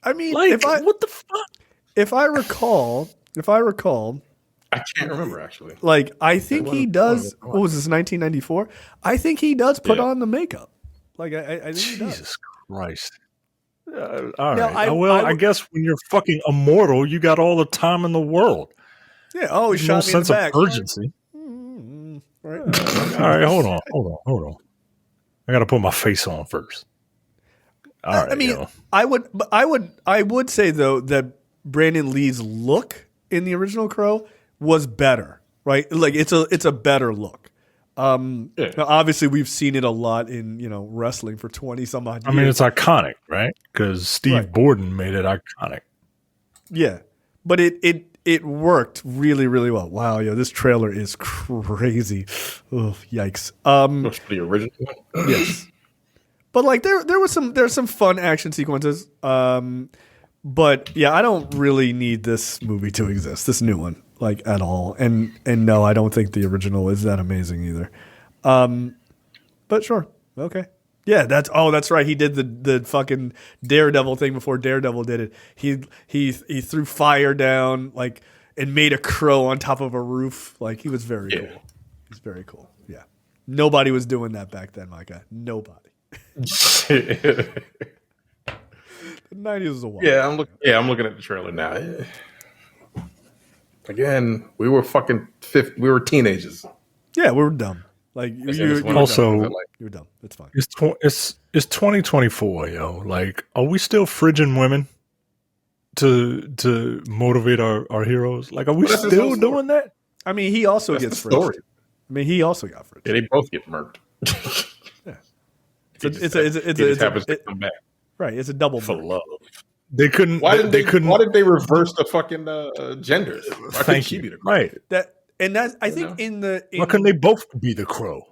Speaker 1: I mean,
Speaker 2: like, what the fuck?
Speaker 1: If I recall,
Speaker 3: I can't remember actually.
Speaker 1: like I think he does. What was this? 1994. I think he does put on the makeup. Like I think he does.
Speaker 2: Jesus Christ. All right. I guess when you're fucking immortal, you got all the time in the world.
Speaker 1: Yeah. Oh, he
Speaker 2: no
Speaker 1: shot me in
Speaker 2: sense
Speaker 1: the back.
Speaker 2: of urgency.
Speaker 1: Right.
Speaker 2: All right, hold on. I got to put my face on first. All right.
Speaker 1: I mean, I would say though that Brandon Lee's look in the original Crow was better, right? Like it's a better look. Now obviously we've seen it a lot in wrestling for 20 some odd years.
Speaker 2: I mean, it's iconic, right? Because Steve Borden made it iconic.
Speaker 1: Yeah, but it worked really, really well. Wow, this trailer is crazy. Oh, yikes.
Speaker 3: The original one?
Speaker 1: Yes. But like there's some fun action sequences. But yeah, I don't really need this movie to exist, this new one, like at all. And no, I don't think the original is that amazing either. But sure. Okay. Yeah, that's right. He did the fucking Daredevil thing before Daredevil did it. He threw fire down and made a crow on top of a roof. Like he was very cool. He's very cool. Yeah. Nobody was doing that back then, Micah. Nobody. The 90s was a while.
Speaker 3: Yeah, I'm looking at the trailer now. Again, we were we were teenagers.
Speaker 1: Yeah, we were dumb. Like you were dumb. It's fine.
Speaker 2: It's 2024, yo. Like, are we still fridging women to motivate our heroes? Like, are we still doing that?
Speaker 1: I mean, he also gets fridged. I mean, he also got fridged.
Speaker 3: Yeah, they both get murked.
Speaker 1: Yeah,
Speaker 3: it happens to come back.
Speaker 1: Right, it's a double
Speaker 3: for love.
Speaker 2: They couldn't.
Speaker 3: Why did they reverse the fucking genders? Why couldn't she be the Crow?
Speaker 2: Right.
Speaker 1: I think
Speaker 2: why couldn't they both be the Crow?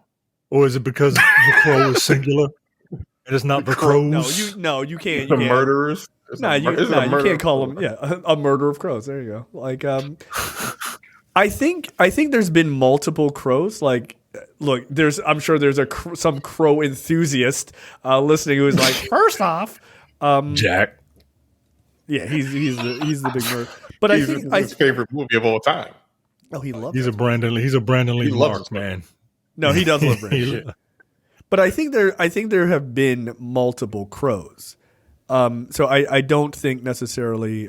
Speaker 2: Or is it because the Crow is singular? It is not the Crows.
Speaker 1: No, you can't.
Speaker 3: The murderers.
Speaker 1: You can't call them. Yeah, a murder of crows. There you go. Like, I think there's been multiple crows. Like, look, I'm sure there's some crow enthusiast listening who's like, first off,
Speaker 2: Jack.
Speaker 1: Yeah, he's the big murder. But I think
Speaker 3: his favorite movie of all time.
Speaker 1: Oh, he loves.
Speaker 2: He's a Brandon Lee mark, man.
Speaker 1: No, he does love Brandon. But I think there have been multiple crows. So I don't think necessarily.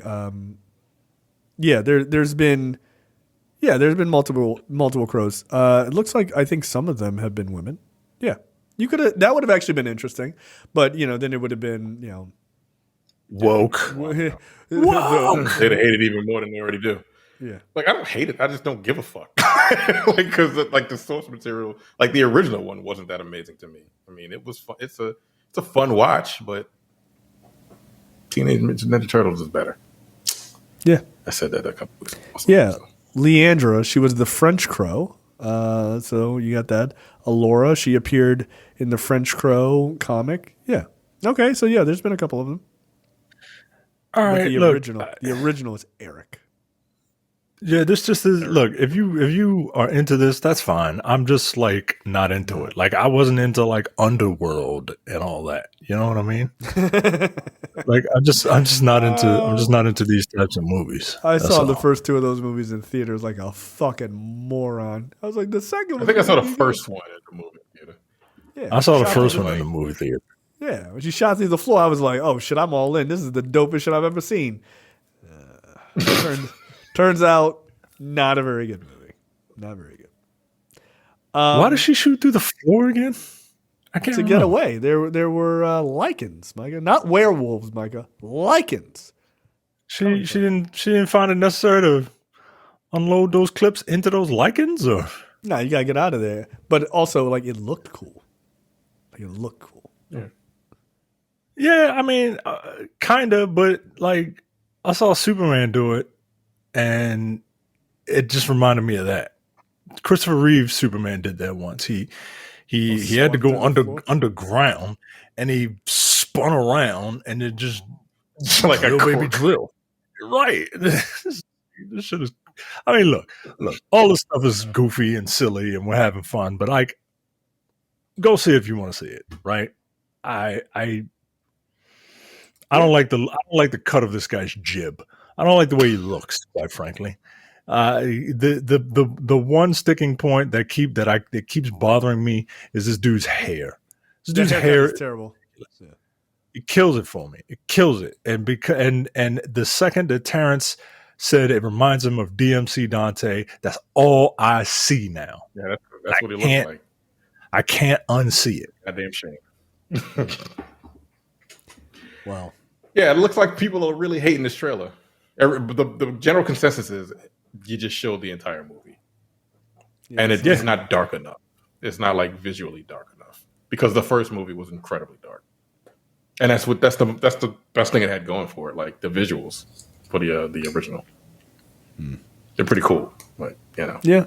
Speaker 1: There's been multiple crows. It looks like I think some of them have been women. Yeah, that would have actually been interesting, but then it would have been
Speaker 2: woke.
Speaker 3: They'd have hated it even more than they already do.
Speaker 1: Yeah,
Speaker 3: like I don't hate it. I just don't give a fuck. Because the source material, like the original one, wasn't that amazing to me. I mean, it was fun. It's a fun watch, but Teenage Mutant Ninja Turtles is better.
Speaker 1: Yeah,
Speaker 3: I said that a couple weeks ago.
Speaker 1: Yeah, Leandra, she was the French Crow. So you got that. Alora, she appeared in the French Crow comic. Yeah. Okay, so yeah, there's been a couple of them.
Speaker 2: All right,
Speaker 1: the original is Eric.
Speaker 2: Yeah, this just is. Look, if you are into this, that's fine. I'm just like not into it. Like I wasn't into like Underworld and all that. You know what I mean? Like I'm just not into these types of movies.
Speaker 1: I saw the first two of those movies in theaters like a fucking moron. I was like, the second one.
Speaker 3: I think I saw the first one at the movie theater.
Speaker 2: Yeah, I saw the first one in the movie theater.
Speaker 1: Yeah, when she shot through the floor, I was like, oh shit, I'm all in. This is the dopest shit I've ever seen. Turns out, not a very good movie. Not very good.
Speaker 2: Why did she shoot through the floor again? I can't
Speaker 1: get away. There were lichens, Micah. Not werewolves, Micah. Lichens.
Speaker 2: She didn't find it necessary to unload those clips into those lichens, or
Speaker 1: no? You gotta get out of there. But also, like, it looked cool. You look cool.
Speaker 2: Yeah, I mean, kind of, but like I saw Superman do it, and it just reminded me of that. Christopher Reeve's Superman did that once. He had to go underground, and he spun around, and it just
Speaker 3: like a
Speaker 2: baby drill. Right. This shit is. I mean, look. All this stuff is goofy and silly, and we're having fun. But like, go see it if you want to see it. Right. I don't like the cut of this guy's jib. I don't like the way he looks, quite frankly. The one sticking point that keeps bothering me is this dude's hair. This dude's hair
Speaker 1: is terrible. Yeah.
Speaker 2: It kills it for me. It kills it. And the second that Terrence said it reminds him of DMC Dante, that's all I see now.
Speaker 3: Yeah, that's what he looks like.
Speaker 2: I can't unsee it.
Speaker 3: Goddamn shame.
Speaker 1: Wow.
Speaker 3: Yeah, it looks like people are really hating this trailer. The general consensus is you just showed the entire movie, and it's not dark enough. It's not like visually dark enough because the first movie was incredibly dark, and that's the best thing it had going for it. Like the visuals for the original, they're pretty cool. Like
Speaker 1: yeah,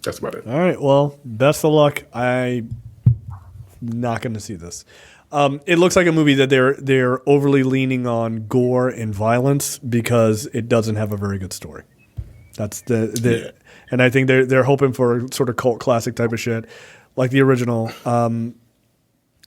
Speaker 3: that's about it.
Speaker 1: All right, well, best of luck. I'm not going to see this. It looks like a movie that they're overly leaning on gore and violence because it doesn't have a very good story. That's and I think they're hoping for a sort of cult classic type of shit, like the original.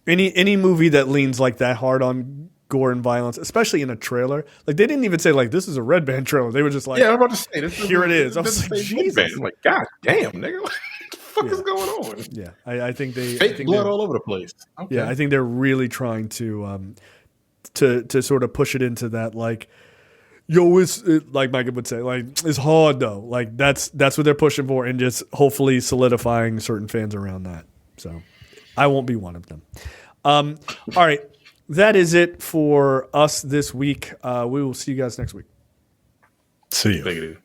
Speaker 1: Any movie that leans like that hard on gore and violence, especially in a trailer, like they didn't even say like this is a Red Band trailer. They were just like,
Speaker 3: I'm about to say this.
Speaker 1: Here it is. I was like, Jesus,
Speaker 3: like God damn, nigga. What the fuck is going on?
Speaker 1: Yeah, I think they
Speaker 3: fake blood all over the place. Okay.
Speaker 1: Yeah, I think they're really trying to sort of push it into that like, like Micah would say, like it's hard though. Like that's what they're pushing for, and just hopefully solidifying certain fans around that. So I won't be one of them. All right, that is it for us this week. We will see you guys next week.
Speaker 2: See you.
Speaker 3: Take it easy.